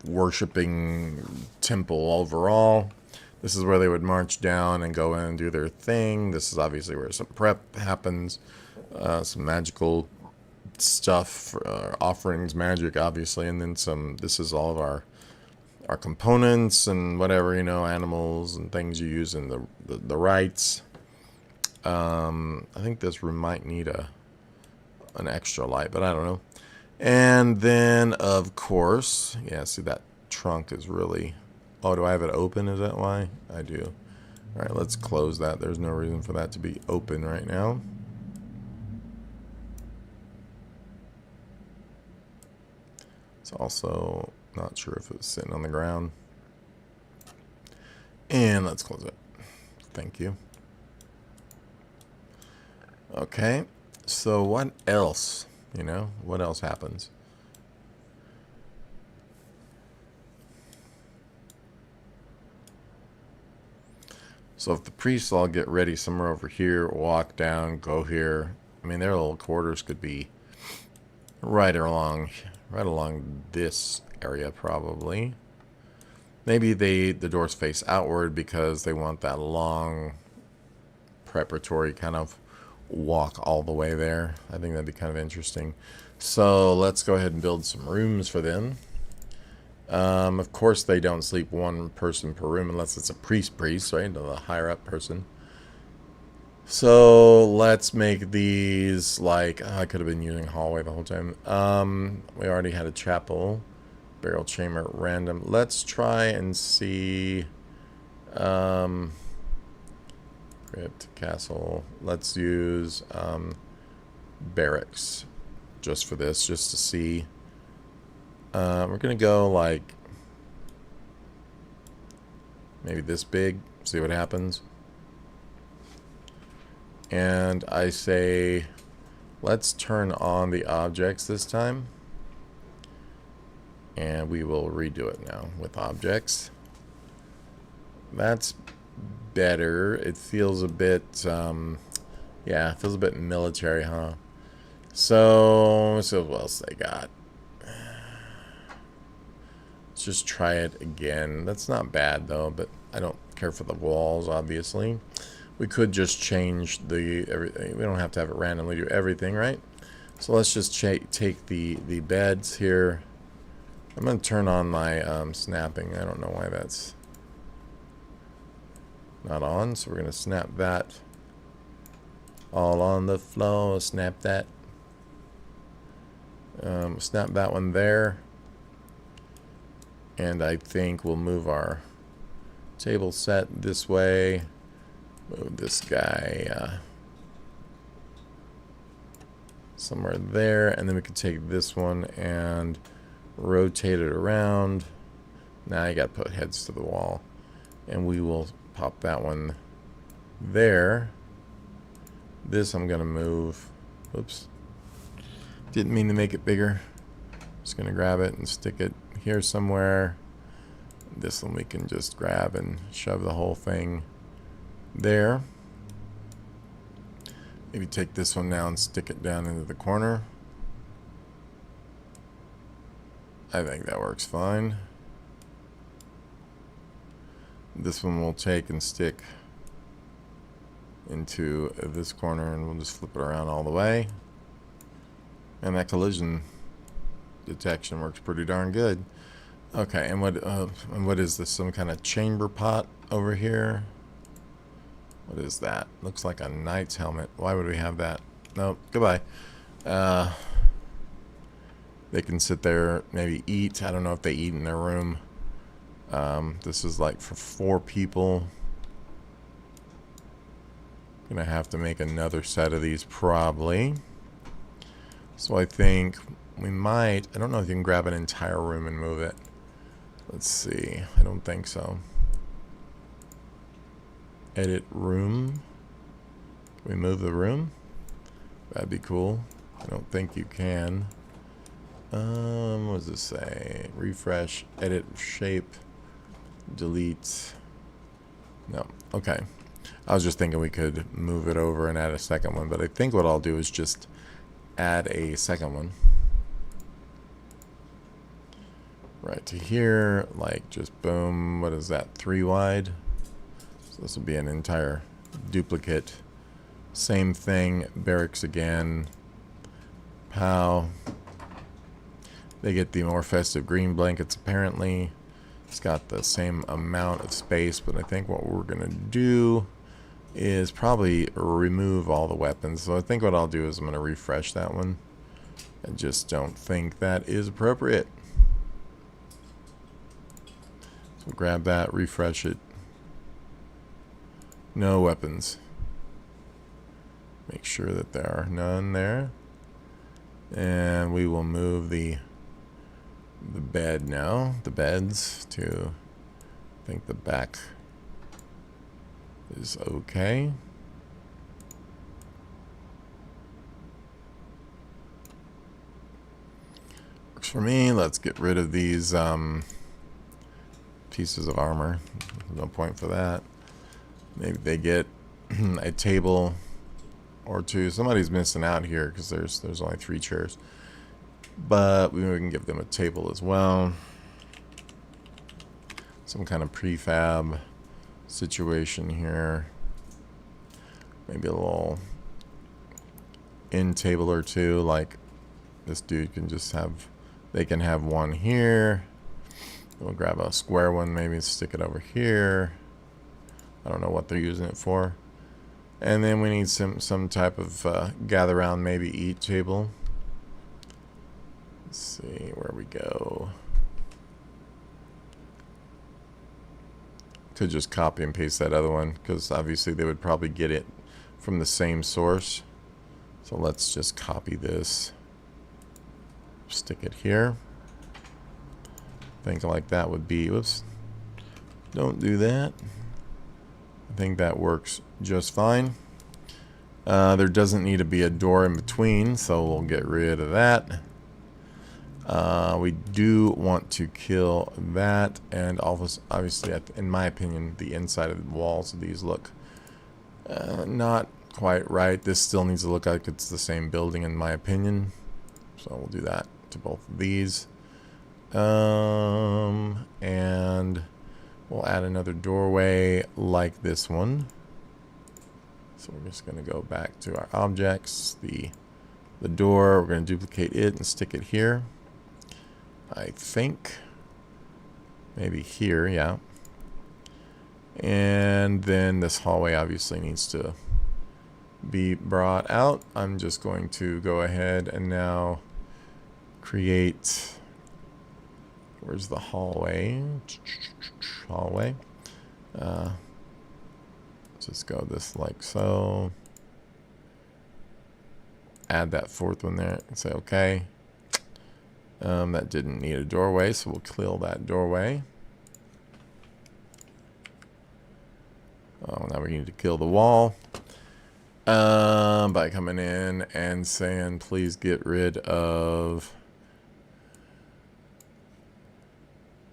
Speaker 1: worshipping temple overall. This is where they would march down and go in and do their thing. This is obviously where some prep happens, some magical stuff, offerings, magic, obviously, and then some. This is all of our components and whatever, animals and things you use in the rites. I think this room might need an extra light, but I don't know. And then, of course, yeah, see that trunk is really... Oh, do I have it open? Is that why? I do. All right, let's close that. There's no reason for that to be open right now. It's also not sure if it was sitting on the ground. And let's close it. Thank you. Okay, so what else? What else happens? So if the priests all get ready somewhere over here, walk down, go here. I mean, their little quarters could be right along this area probably. Maybe the doors face outward because they want that long preparatory kind of walk all the way there. I think that'd be kind of interesting. So let's go ahead and build some rooms for them. Of course they don't sleep one person per room unless it's a priest, right? The higher up person. So let's make these like... I could have been using hallway the whole time. We already had a chapel. Burial chamber, random. Let's try and see... Crypt, castle. Let's use barracks just for this, just to see. We're gonna go like maybe this big, see what happens. And I say let's turn on the objects this time, and we will redo it now with objects. That's better. It feels a bit yeah, it feels a bit military, huh? So what else they got? Let's just try it again. That's not bad though, but I don't care for the walls, obviously. We could just change everything. We don't have to have it randomly do everything, right? So let's just take the beds here. I'm going to turn on my snapping. I don't know why that's not on. So we're going to snap that all on the floor. Snap that. Snap that one there. And I think we'll move our table set this way. Move this guy somewhere there. And then we can take this one and rotate it around. Now you got to put heads to the wall. And we will pop that one there. This I'm going to move. Oops. Didn't mean to make it bigger. Just going to grab it and stick it here somewhere. This one we can just grab and shove the whole thing there. Maybe take this one now and stick it down into the corner. I think that works fine. This one we'll take and stick into this corner, and we'll just flip it around all the way. And that collision detection works pretty darn good. Okay, and what is this? Some kind of chamber pot over here? What is that? Looks like a knight's helmet. Why would we have that? Nope. Goodbye. They can sit there, maybe eat. I don't know if they eat in their room. This is like for 4 people. Gonna have to make another set of these probably. So I think we might. I don't know if you can grab an entire room and move it. Let's see. I don't think so. Edit room. Can we move the room? That'd be cool. I don't think you can. What does this say? Refresh, edit shape, delete. No. Okay. I was just thinking we could move it over and add a second one, but I think what I'll do is just add a second one. Right to here, like just boom. What is that? 3 wide. So this will be an entire duplicate. Same thing, barracks again. Pow. They get the more festive green blankets apparently. It's got the same amount of space, but I think what we're gonna do is probably remove all the weapons. So I think what I'll do is I'm gonna refresh that one. I just don't think that is appropriate. So grab that, refresh it. No weapons. Make sure that there are none there. And we will move the bed now. The beds to, I think the back is okay. Works for me. Let's get rid of these pieces of armor. No point for that. Maybe they get a table or 2. Somebody's missing out here because there's only 3 chairs. But we can give them a table as well. Some kind of prefab situation here. Maybe a little end table or 2, like this dude can just have, they can have one here. We'll grab a square one, maybe stick it over here. I don't know what they're using it for. And then we need some type of gather around, maybe eat table. Let's see where we go. Could just copy and paste that other one because obviously they would probably get it from the same source. So let's just copy this, stick it here. Think like that would be, whoops, don't do that. I think that works just fine. There doesn't need to be a door in between, so we'll get rid of that. We do want to kill that, and obviously, in my opinion, the inside of the walls of these look not quite right. This still needs to look like it's the same building, in my opinion. So we'll do that to both of these. And we'll add another doorway like this one. So we're just going to go back to our objects, the The door, we're going to duplicate it and stick it here. I think. Maybe here, yeah. And then this hallway obviously needs to be brought out. I'm just going to go ahead and now create, where's the hallway? Hallway. Let's just go this like so. Add that fourth one there and say okay. That didn't need a doorway, so we'll kill that doorway. Oh, now we need to kill the wall. By coming in and saying, please get rid of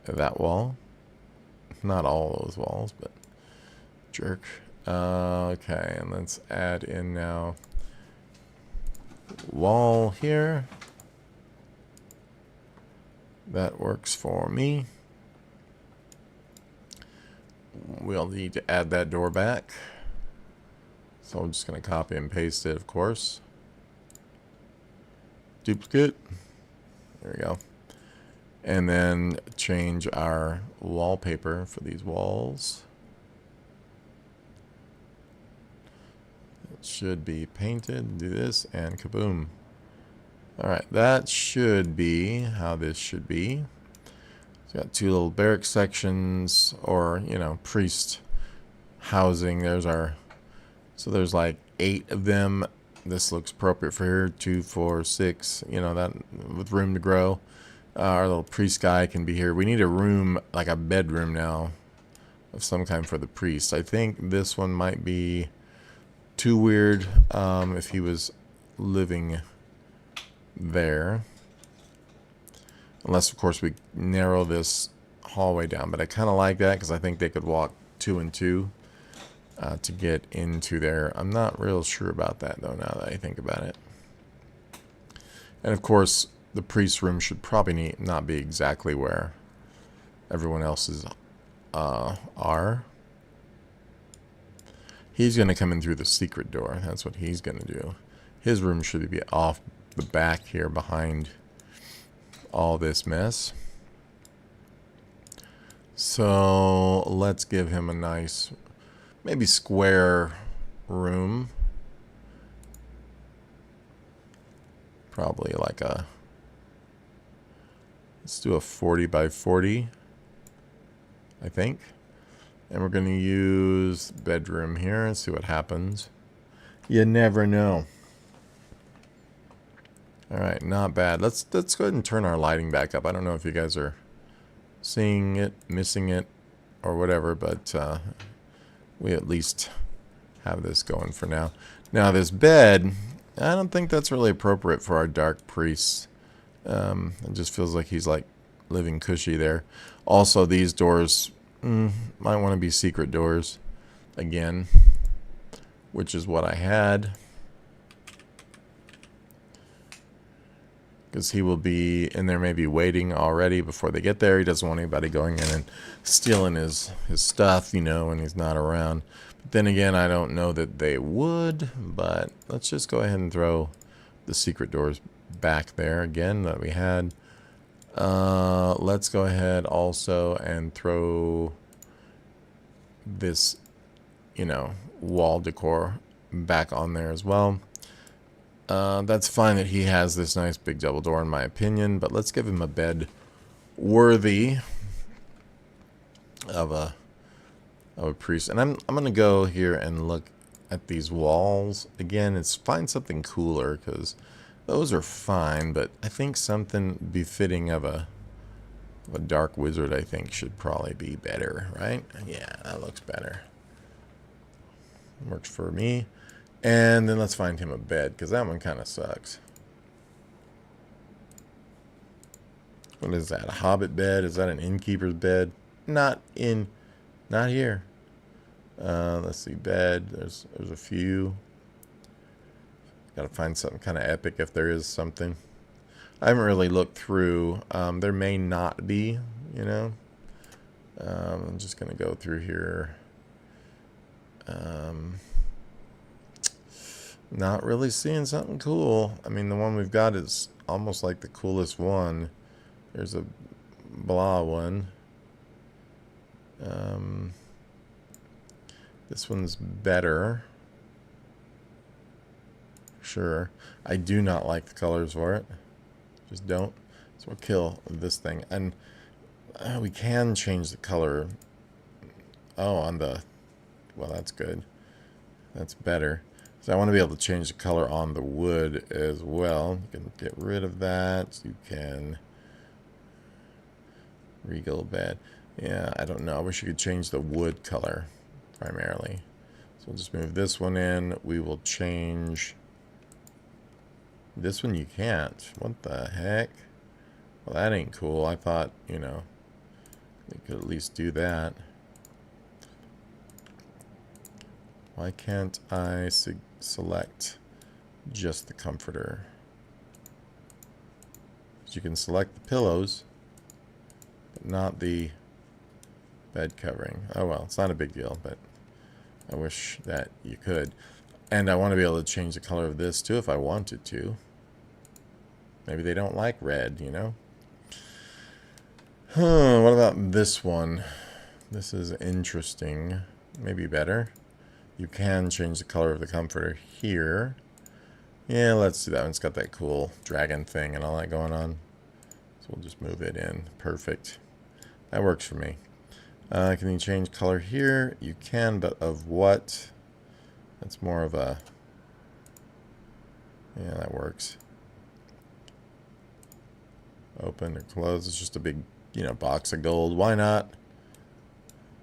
Speaker 1: that wall. Not all those walls, but jerk. Okay, and let's add in now wall here. That works for me. We'll need to add that door back. So I'm just going to copy and paste it, of course. Duplicate. There we go. And then change our wallpaper for these walls. It should be painted. Do this and kaboom. Alright, that should be how this should be. It's got two little barrack sections, or, you know, priest housing. There's our, so there's like 8 of them. This looks appropriate for here. 2, 4, 6, you know, that with room to grow. Our little priest guy can be here. We need a room, like a bedroom now, of some kind for the priest. I think this one might be too weird if he was living there, unless of course we narrow this hallway down, but I kind of like that because I think they could walk 2 and 2 to get into there. I'm not real sure about that though, now that I think about it. And of course the priest's room should probably not be exactly where everyone else's are. He's going to come in through the secret door. That's what he's going to do. His room should be off the back here behind all this mess. So let's give him a nice, maybe square room. Probably like a, let's do a 40 by 40, I think. And we're going to use bedroom here and see what happens. You never know. Alright, not bad. Let's go ahead and turn our lighting back up. I don't know if you guys are seeing it, missing it, or whatever, but we at least have this going for now. Now this bed, I don't think that's really appropriate for our dark priest. It just feels like he's like living cushy there. Also, these doors might want to be secret doors again, which is what I had. Because he will be in there maybe waiting already before they get there. He doesn't want anybody going in and stealing his stuff, you know, when he's not around. But then again, I don't know that they would, but let's just go ahead and throw the secret doors back there again that we had. Let's go ahead also and throw this, you know, wall decor back on there as well. That's fine that he has this nice big double door in my opinion, but let's give him a bed worthy of a priest. And I'm gonna go here and look at these walls again. It's find something cooler, because those are fine, but I think something befitting of a dark wizard I think should probably be better, right? Yeah, that looks better. Works for me. And then let's find him a bed, because that one kind of sucks. What is that? A hobbit bed? Is that an innkeeper's bed? Not here. Let's see, bed. There's a few. Gotta find something kind of epic if there is something. I haven't really looked through. There may not be, you know. I'm just gonna go through here. Not really seeing something cool. I mean, the one we've got is almost like the coolest one. There's a blah one. This one's better. Sure. I do not like the colors for it. Just don't. So we'll kill this thing. And we can change the color. Oh, on the... Well, that's good. That's better. So I want to be able to change the color on the wood as well. You can get rid of that. You can... Regal bed. Yeah, I don't know. I wish you could change the wood color primarily. So we'll just move this one in. We will change... This one you can't. What the heck? Well, that ain't cool. I thought, you know, we could at least do that. Why can't I select just the comforter? So you can select the pillows, but not the bed covering. Oh well, it's not a big deal, but I wish that you could. And I want to be able to change the color of this too if I wanted to. Maybe they don't like red, you know? What about this one? This is interesting. Maybe better. You can change the color of the comforter here. Yeah, let's do that one. It's got that cool dragon thing and all that going on. So we'll just move it in. Perfect. That works for me. Can you change color here? You can, but of what? That's more of a... Yeah, that works. Open or close. It's just a big, you know, box of gold. Why not?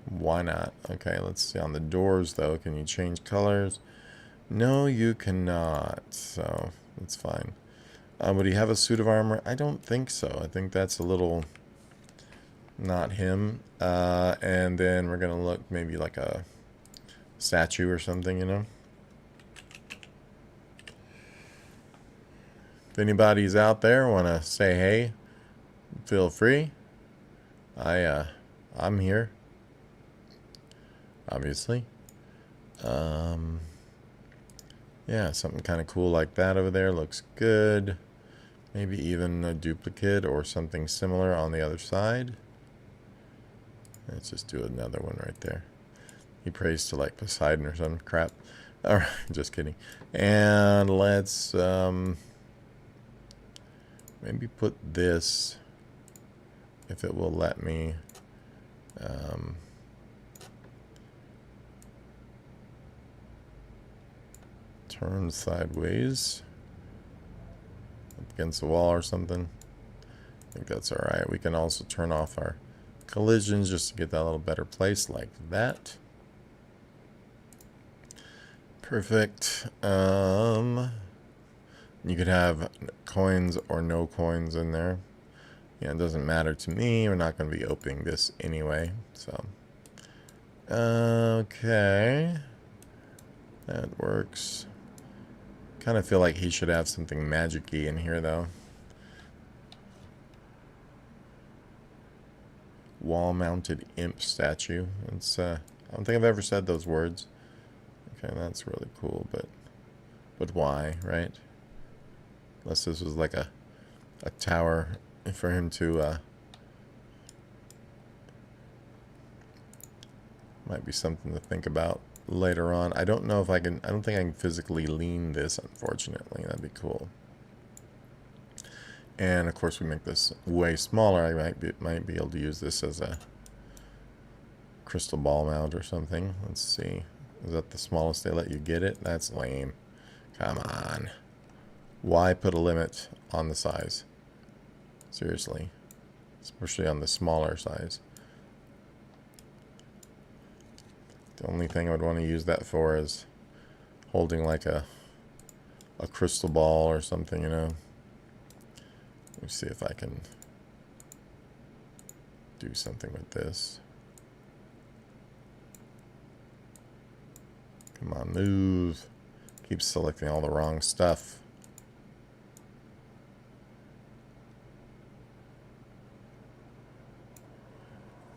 Speaker 1: Why not? Okay, let's see. On the doors, though, can you change colors? No, you cannot. So, that's fine. Would he have a suit of armor? I don't think so. I think that's a little... Not him. And then we're going to look maybe like a statue or something, you know? If anybody's out there want to say hey, feel free. I'm here. Obviously. Yeah, something kind of cool like that over there looks good. Maybe even a duplicate or something similar on the other side. Let's just do another one right there. He prays to like Poseidon or some crap. Alright, just kidding. And let's maybe put this, if it will let me, turn sideways up against the wall or something. I think that's alright. We can also turn off our collisions just to get that a little better place like that. Perfect. You could have coins or no coins in there. Yeah, it doesn't matter to me. We're not going to be opening this anyway. So, okay. That works. Kind of feel like he should have something magic-y in here, though. Wall-mounted imp statue. It's, I don't think I've ever said those words. Okay, that's really cool, but why, right? Unless this was like a tower for him to, might be something to think about later on. I don't know if I can, I don't think I can physically lean this, unfortunately. That'd be cool. And of course we make this way smaller. I might be able to use this as a crystal ball mount or something. Let's see. Is that the smallest they let you get it? That's lame. Come on. Why put a limit on the size? Seriously. Especially on the smaller size. The only thing I would want to use that for is holding like a crystal ball or something, you know. Let me see if I can do something with this. Come on, move. Keep selecting all the wrong stuff.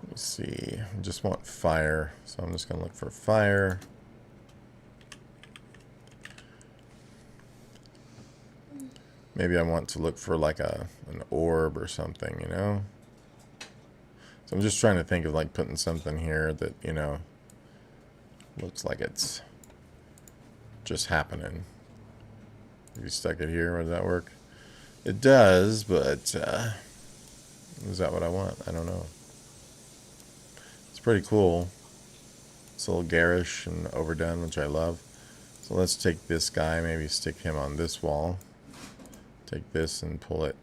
Speaker 1: Let me see. I just want fire, so I'm just going to look for fire. Maybe I want to look for like an orb or something, you know? So I'm just trying to think of like putting something here that, you know, looks like it's just happening. If you stuck it here, does that work? It does, but is that what I want? I don't know. It's pretty cool. It's a little garish and overdone, which I love. So let's take this guy, maybe stick him on this wall. Take this and pull it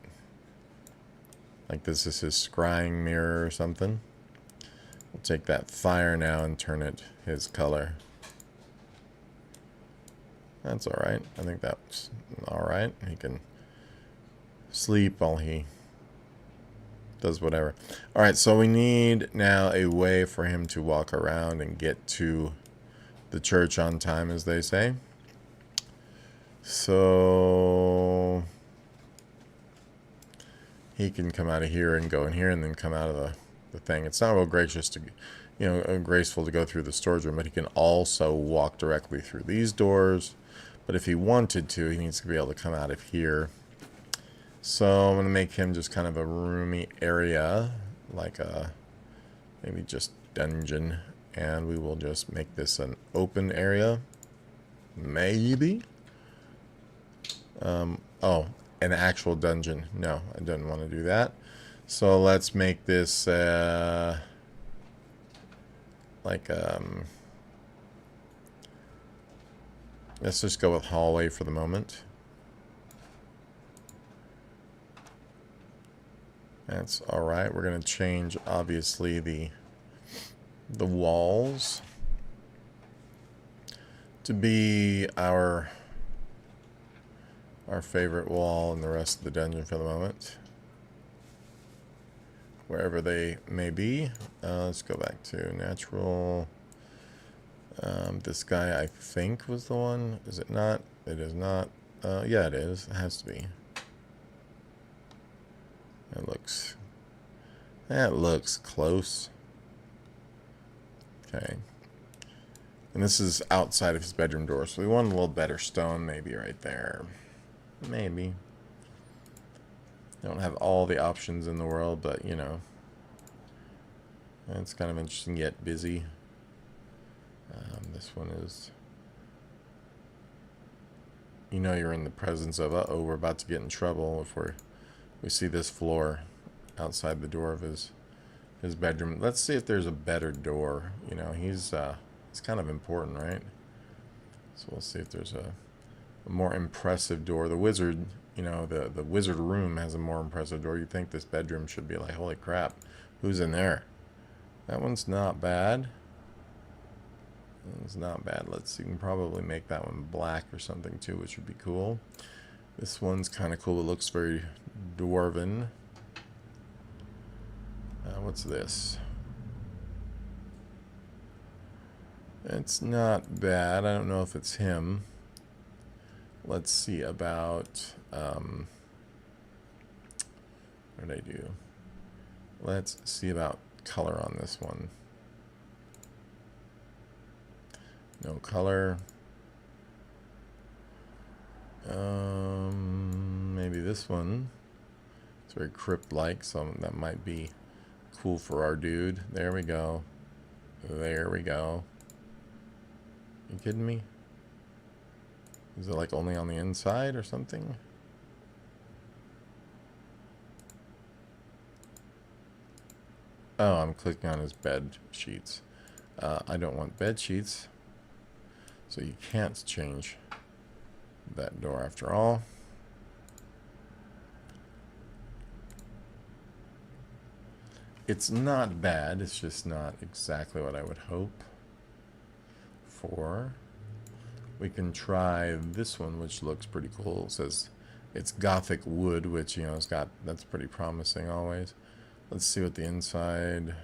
Speaker 1: like this is his scrying mirror or something. We'll take that fire now and turn it his color. That's alright. I think that's alright. He can sleep while he does whatever. Alright, so we need now a way for him to walk around and get to the church on time, as they say. So he can come out of here and go in here and then come out of the thing. It's not real gracious to, you know, graceful to go through the storage room, but he can also walk directly through these doors. But if he wanted to, he needs to be able to come out of here. So I'm going to make him just kind of a roomy area, like a maybe just dungeon. And we will just make this an open area. Maybe. Oh, an actual dungeon. No, I didn't want to do that. So let's make this like let's just go with hallway for the moment. That's all right. We're going to change obviously the walls to be our favorite wall in the rest of the dungeon for the moment, wherever they may be. Let's go back to natural. This guy I think was the one. Is it not? It is not. Yeah, it is. It has to be. That looks close. Okay. And this is outside of his bedroom door, so we want a little better stone maybe right there. Maybe. I don't have all the options in the world, but, you know. It's kind of interesting yet busy. This one is... You know you're in the presence of, uh-oh, we're about to get in trouble if we see this floor outside the door of his bedroom. Let's see if there's a better door. You know, he's kind of important, right? So we'll see if there's a more impressive door. The wizard, you know, the wizard room has a more impressive door. You'd think this bedroom should be like, holy crap, who's in there? That one's not bad. It's not bad. Let's see, we can probably make that one black or something too, which would be cool. This one's kind of cool. It looks very dwarven. What's this? It's not bad. I don't know if it's him. Let's see about... what did I do? Let's see about color on this one. No color. Maybe this one. It's very crypt-like, so that might be cool for our dude. There we go. There we go. You kidding me? Is it like only on the inside or something? Oh, I'm clicking on his bed sheets. I don't want bed sheets. So you can't change that door after all. It's not bad. It's just not exactly what I would hope for. We can try this one, which looks pretty cool. It says it's Gothic wood, which, you know, that's pretty promising always. Let's see what the inside...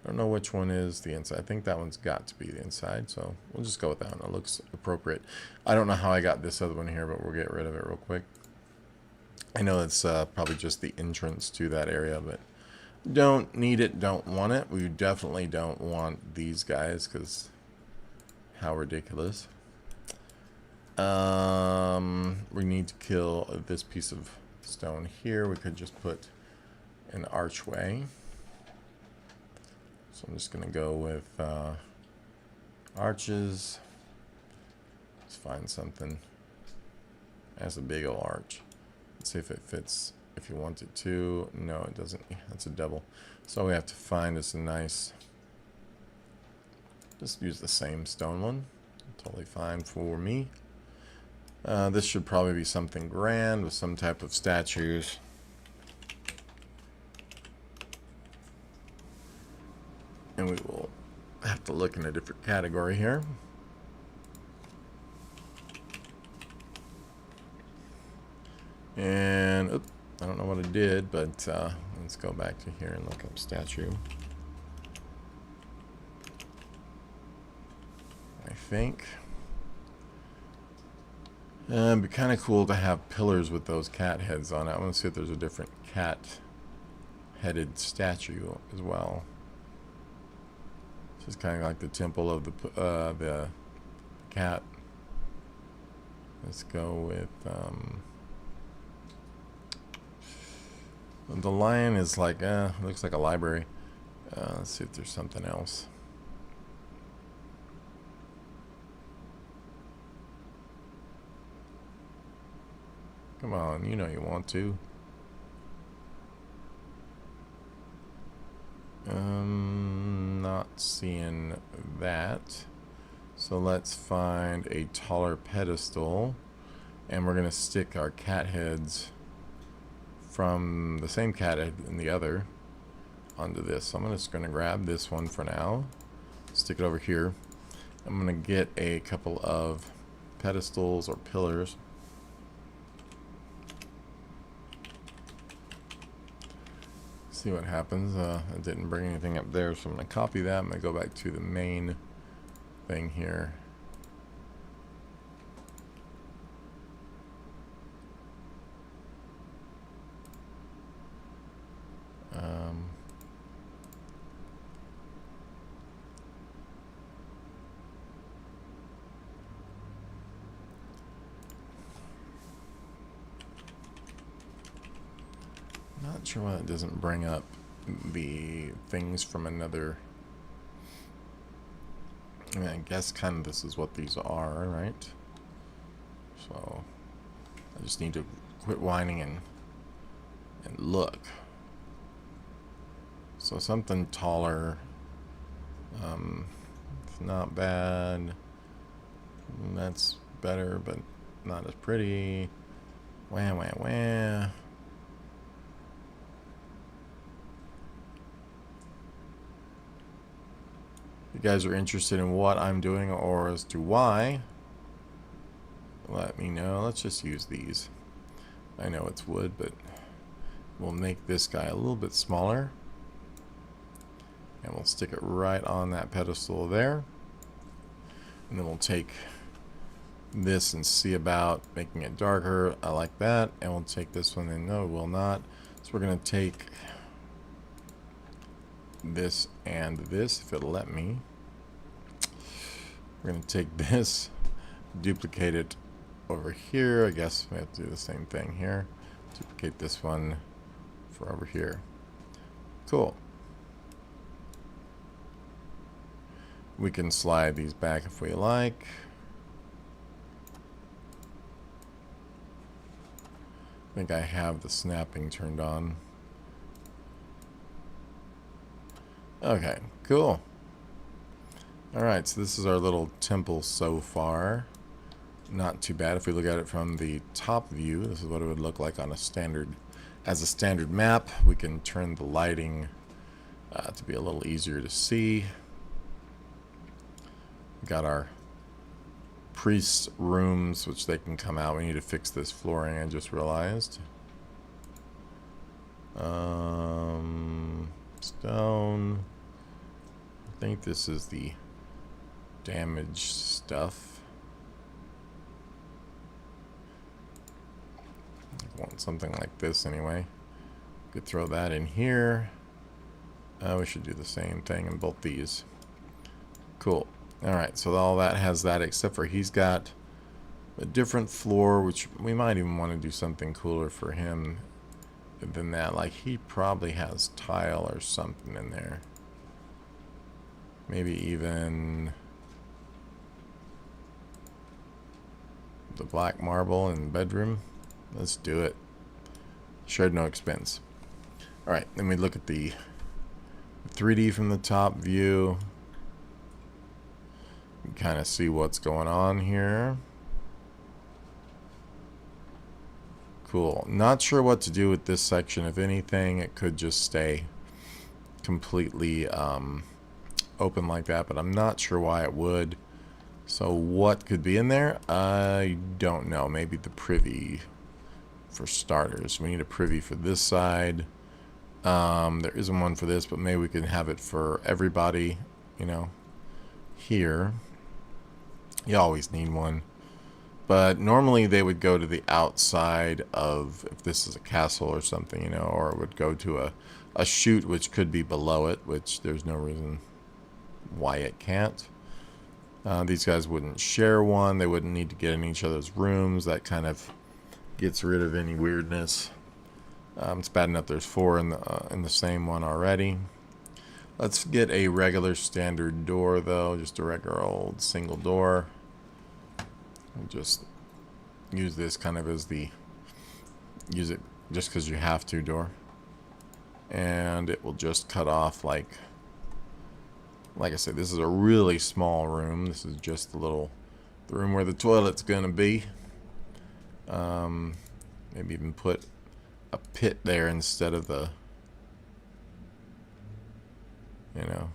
Speaker 1: I don't know which one is the inside. I think that one's got to be the inside, so we'll just go with that one. It looks appropriate. I don't know how I got this other one here, but we'll get rid of it real quick. I know it's probably just the entrance to that area, but don't need it, don't want it. We definitely don't want these guys, because how ridiculous. We need to kill this piece of stone here. We could just put an archway. So I'm just going to go with arches. Let's find something. That's a big old arch. Let's see if it fits if you want it to. No, it doesn't. That's a double. So we have to find us a nice... Just use the same stone one. Totally fine for me. This should probably be something grand with some type of statues. And we will have to look in a different category here. And oops, I don't know what I did, but let's go back to here and look up statue. I think it'd be kind of cool to have pillars with those cat heads on it. I want to see if there's a different cat-headed statue as well. It's kind of like the temple of the cat. Let's go with the lion is like looks like a library. Let's see if there's something else. Come on, you know you want to. Not seeing that. So let's find a taller pedestal, and we're gonna stick our cat heads from the same cat head in the other onto this. So I'm just gonna grab this one for now, stick it over here. I'm gonna get a couple of pedestals or pillars. See what happens. I didn't bring anything up there, so I'm going to copy that. I'm going to go back to the main thing here. Not sure why it doesn't bring up the things from another. I mean, I guess kind of this is what these are, right? So I just need to quit whining and look. So something taller. It's not bad. That's better, but not as pretty. Wah, wah, wah. If you guys are interested in what I'm doing or as to why, let me know. Let's just use these. I know it's wood, but we'll make this guy a little bit smaller. And we'll stick it right on that pedestal there. And then we'll take this and see about making it darker. I like that. And we'll take this one and no, we'll not. So we're going to take this and this, if it'll let me. We're going to take this, duplicate it over here. I guess we have to do the same thing here. Duplicate this one for over here. Cool. We can slide these back if we like. I think I have the snapping turned on. Okay, cool. Alright, so this is our little temple so far. Not too bad. If we look at it from the top view, this is what it would look like on a standard, as a standard map. We can turn the lighting to be a little easier to see. We got our priest rooms, which they can come out. We need to fix this flooring, I just realized. Stone. I think this is the damaged stuff. I want something like this anyway. Could throw that in here. We should do the same thing in both these. Cool. Alright, so all that has that except for he's got A different floor, which we might even want to do something cooler for him than that. Like, he probably has tile or something in there. Maybe even the black marble in the bedroom. Let's do it. Shared no expense. Alright, then we look at the 3D from the top view. You kind of see what's going on here. Cool. Not sure what to do with this section. If anything, it could just stay completely open like that, but I'm not sure why it would. So what could be in there? I don't know. Maybe the privy for starters. We need a privy for this side. There isn't one for this, but maybe we can have it for everybody, you know, here. You always need one. But normally they would go to the outside of, if this is a castle or something, you know, or it would go to a chute which could be below it, which there's no reason why it can't. These guys wouldn't share one. They wouldn't need to get in each other's rooms. That kind of gets rid of any weirdness. It's bad enough there's 4 in the same one already. Let's get a regular standard door, though. Just a regular old single door. We'll just use this kind of as the use it just because you have to door. And it will just cut off like I said, this is a really small room. This is just the room where the toilet's gonna be. Maybe even put a pit there instead of the, you know,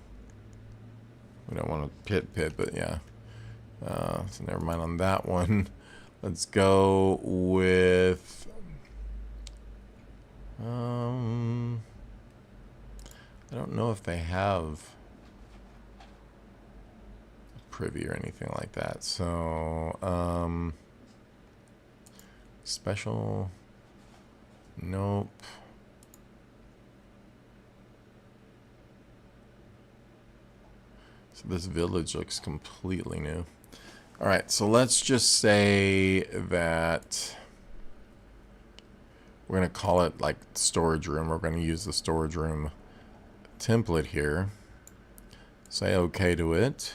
Speaker 1: we don't want a pit, but yeah. So never mind on that one. Let's go with I don't know if they have a privy or anything like that. So special, nope. So this village looks completely new. Alright, so let's just say that we're going to call it like storage room. We're going to use the storage room template here. Say okay to it.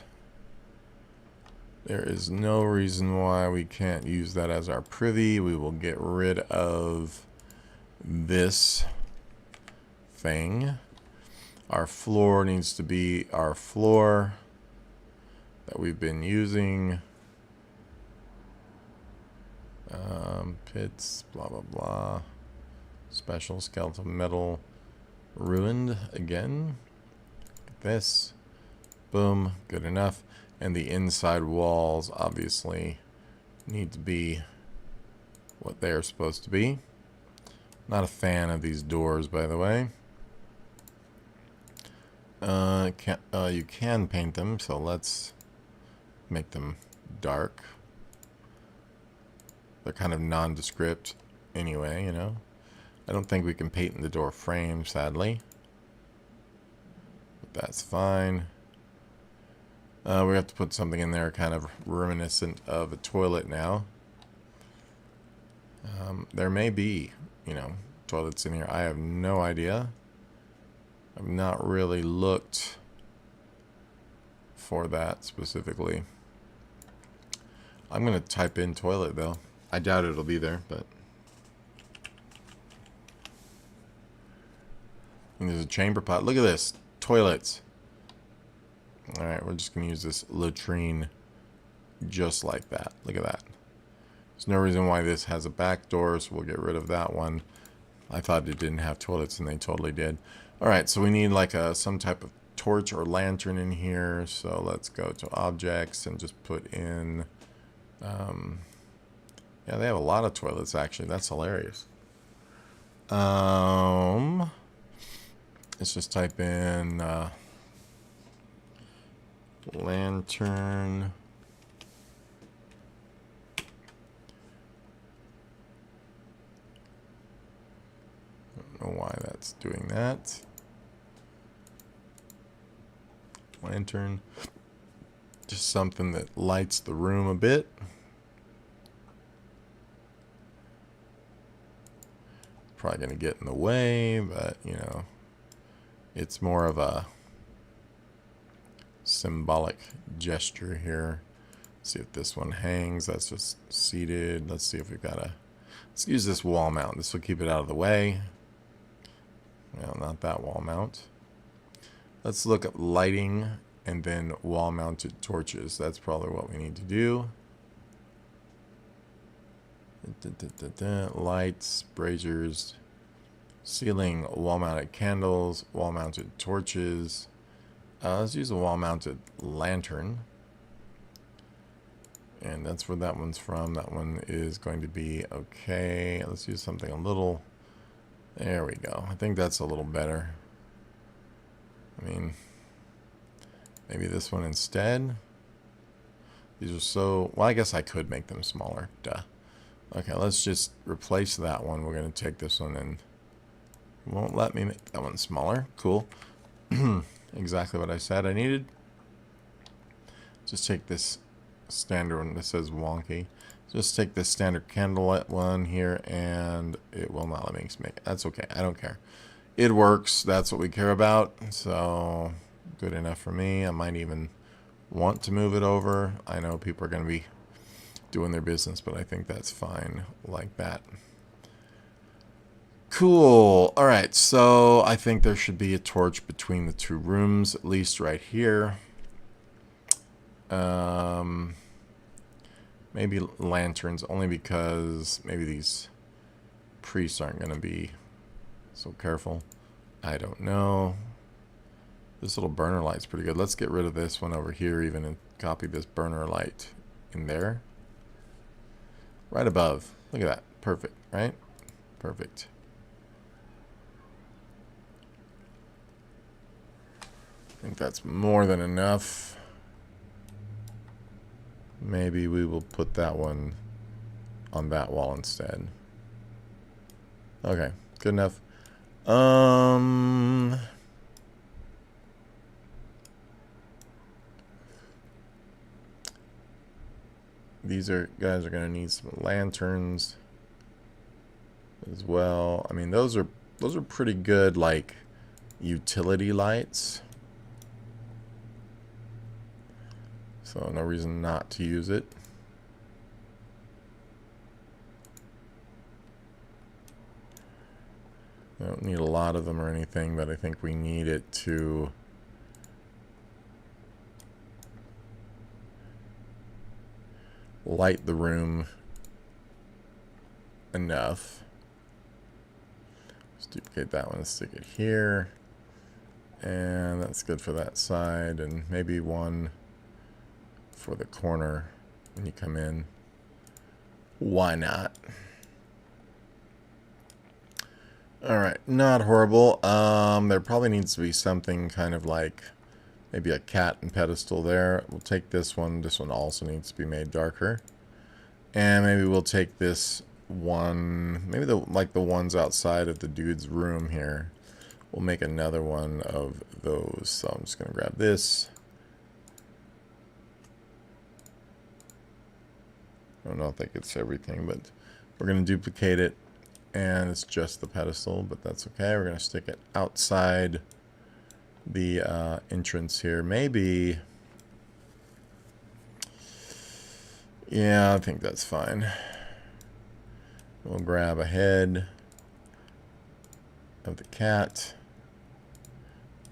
Speaker 1: There is no reason why we can't use that as our privy. We will get rid of this thing. Our floor needs to be our floor that we've been using. Pits, blah, blah, blah. Special skeletal metal ruined again. This. Boom. Good enough. And the inside walls obviously need to be what they're supposed to be. Not a fan of these doors, by the way. You can paint them, so let's make them dark. They're kind of nondescript anyway, you know. I don't think we can paint in the door frame, sadly. But that's fine. We have to put something in there kind of reminiscent of a toilet now. There may be, you know, toilets in here. I have no idea. I've not really looked for that specifically. I'm going to type in toilet, though. I doubt it'll be there, but... And there's a chamber pot. Look at this. Toilets. Alright, we're just going to use this latrine just like that. Look at that. There's no reason why this has a back door, so we'll get rid of that one. I thought it didn't have toilets, and they totally did. Alright, so we need like some type of torch or lantern in here. So let's go to objects and just put in... yeah, they have a lot of toilets, actually. That's hilarious. Let's just type in lantern. I don't know why that's doing that. Lantern. Just something that lights the room a bit. probably going to get in the way, but, you know, it's more of a symbolic gesture here. See if this one hangs. That's just seated. Let's see if we've got a... Let's use this wall mount. This will keep it out of the way. No, not that wall mount. Let's look at lighting and then wall mounted torches. That's probably what we need to do. Lights, braziers, ceiling, wall mounted candles, wall mounted torches. Let's use a wall mounted lantern. And that's where that one's from. That one is going to be okay. Let's use something a little... There we go. I think that's a little better. I mean, maybe this one instead. These are so... Well, I guess I could make them smaller. Duh. Okay, let's just replace that one. We're going to take this one and... Won't let me make that one smaller. Cool. Exactly what I said I needed. Just take this standard one. This says wonky. Just take this standard candlelit one here, and it will not let me make it. That's okay. I don't care. It works. That's what we care about. So good enough for me. I might even want to move it over. I know people are going to be doing their business, but I think that's fine like that. Cool. All right. So I think there should be a torch between the two rooms, at least right here. Maybe lanterns, only because maybe these priests aren't going to be so careful. I don't know. This little burner light's pretty good. Let's get rid of this one over here even and copy this burner light in there. Right above. Look at that. Perfect, right? Perfect. I think that's more than enough. Maybe we will put that one on that wall instead. Okay, good enough. These guys are gonna need some lanterns as well. I mean, those are pretty good, like, utility lights. So no reason not to use it. I don't need a lot of them or anything, but I think we need it to light the room enough. Let's duplicate that one and stick it here. And that's good for that side, and maybe one for the corner when you come in. Why not? Alright, not horrible. There probably needs to be something kind of like maybe a cat and pedestal there. We'll take this one. This one also needs to be made darker. And maybe we'll take this one, maybe like the ones outside of the dude's room here. We'll make another one of those. So I'm just gonna grab this. I don't know if that gets everything, but we're going to duplicate it, and it's just the pedestal, but that's okay. We're going to stick it outside the entrance here. Maybe, yeah, I think that's fine. We'll grab a head of the cat,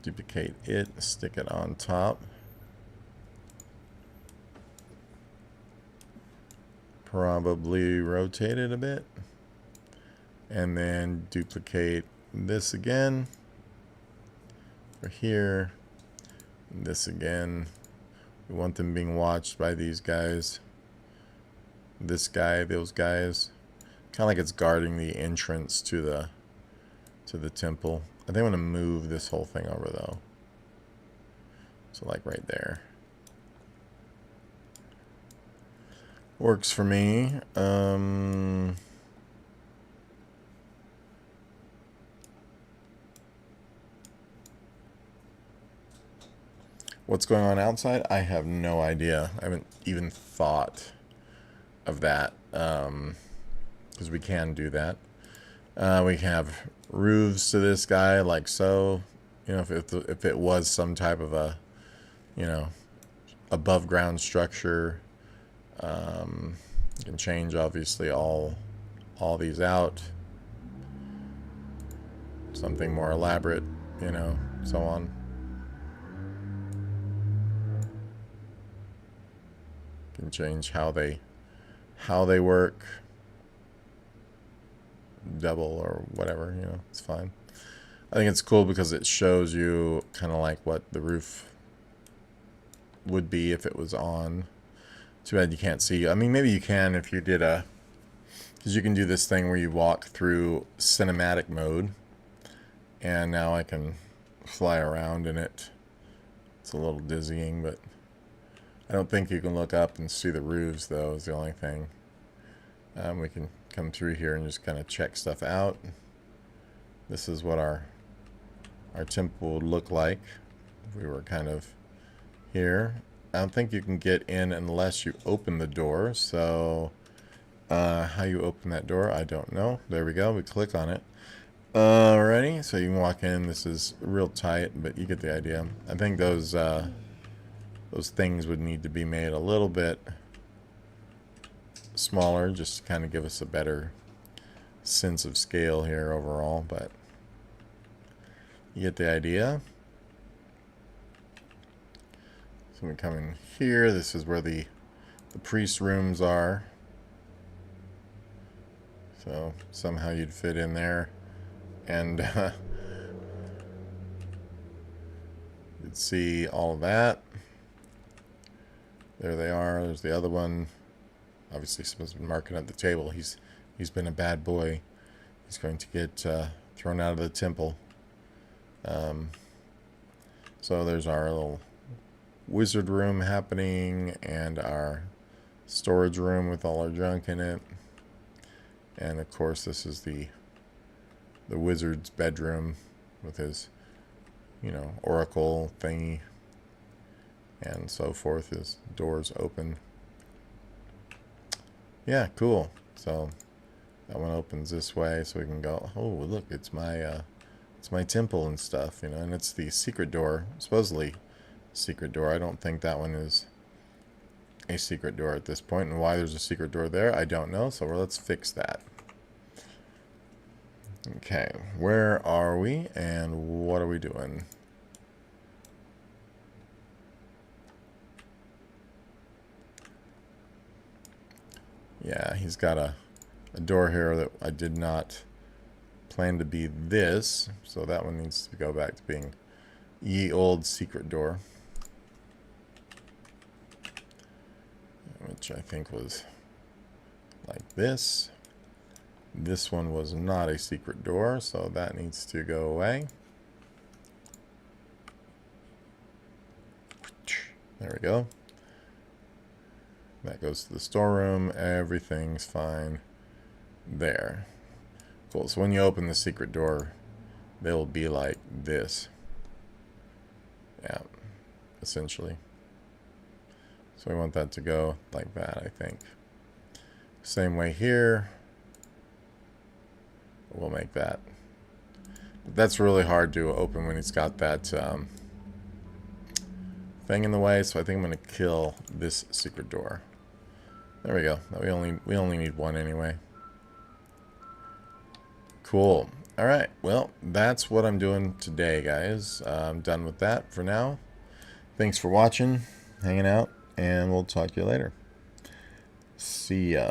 Speaker 1: duplicate it, stick it on top. Probably rotate it a bit, and then duplicate this again for here, and this again. We want them being watched by these guys, this guy, those guys, kind of like it's guarding the entrance to the temple. I think I'm going to move this whole thing over though, so like right there. Works for me. What's going on outside? I have no idea. I haven't even thought of that, because we can do that. We have roofs to this guy, like so. You know, if it was some type of a, you know, above ground structure, you can change obviously all these out. Something more elaborate, you know, so on. You can change how they work. Double or whatever, you know, it's fine. I think it's cool because it shows you kind of like what the roof would be if it was on. Too bad you can't see. I mean, maybe you can if you did a, because you can do this thing where you walk through cinematic mode, and now I can fly around in it. It's a little dizzying, but I don't think you can look up and see the roofs, though, is the only thing. We can come through here and just kind of check stuff out. This is what our temple would look like if we were kind of here. I don't think you can get in unless you open the door. So how you open that door, I don't know. There we go. We click on it. Alrighty, so you can walk in. This is real tight, but you get the idea. I think those things would need to be made a little bit smaller, just to kind of give us a better sense of scale here overall, but you get the idea. So we come in here. This is where the priest rooms are. So somehow you'd fit in there, and you'd see all of that. There they are. There's the other one. Obviously, someone's been marking up the table. He's been a bad boy. He's going to get thrown out of the temple. So there's our little wizard room happening, and our storage room with all our junk in it. And of course, this is the wizard's bedroom with his, you know, oracle thingy, and so forth. His doors open. Yeah, cool. So that one opens this way, so we can go. Oh, look, it's my temple and stuff, you know. And it's the secret door, supposedly secret door. I don't think that one is a secret door at this point, and why there's a secret door there, I don't know. So let's fix that. Okay, where are we, and what are we doing? Yeah, he's got a door here that I did not plan to be this, so that one needs to go back to being ye old secret door, which I think was like this. This one was not a secret door, so that needs to go away. There we go. That goes to the storeroom. Everything's fine there. Cool. So when you open the secret door, they will be like this. Yeah, essentially. So we want that to go like that, I think. Same way here. We'll make that. But that's really hard to open when it's got that thing in the way. So I think I'm going to kill this secret door. There we go. We only need one anyway. Cool. All right. Well, that's what I'm doing today, guys. I'm done with that for now. Thanks for watching, hanging out, and we'll talk to you later. See ya.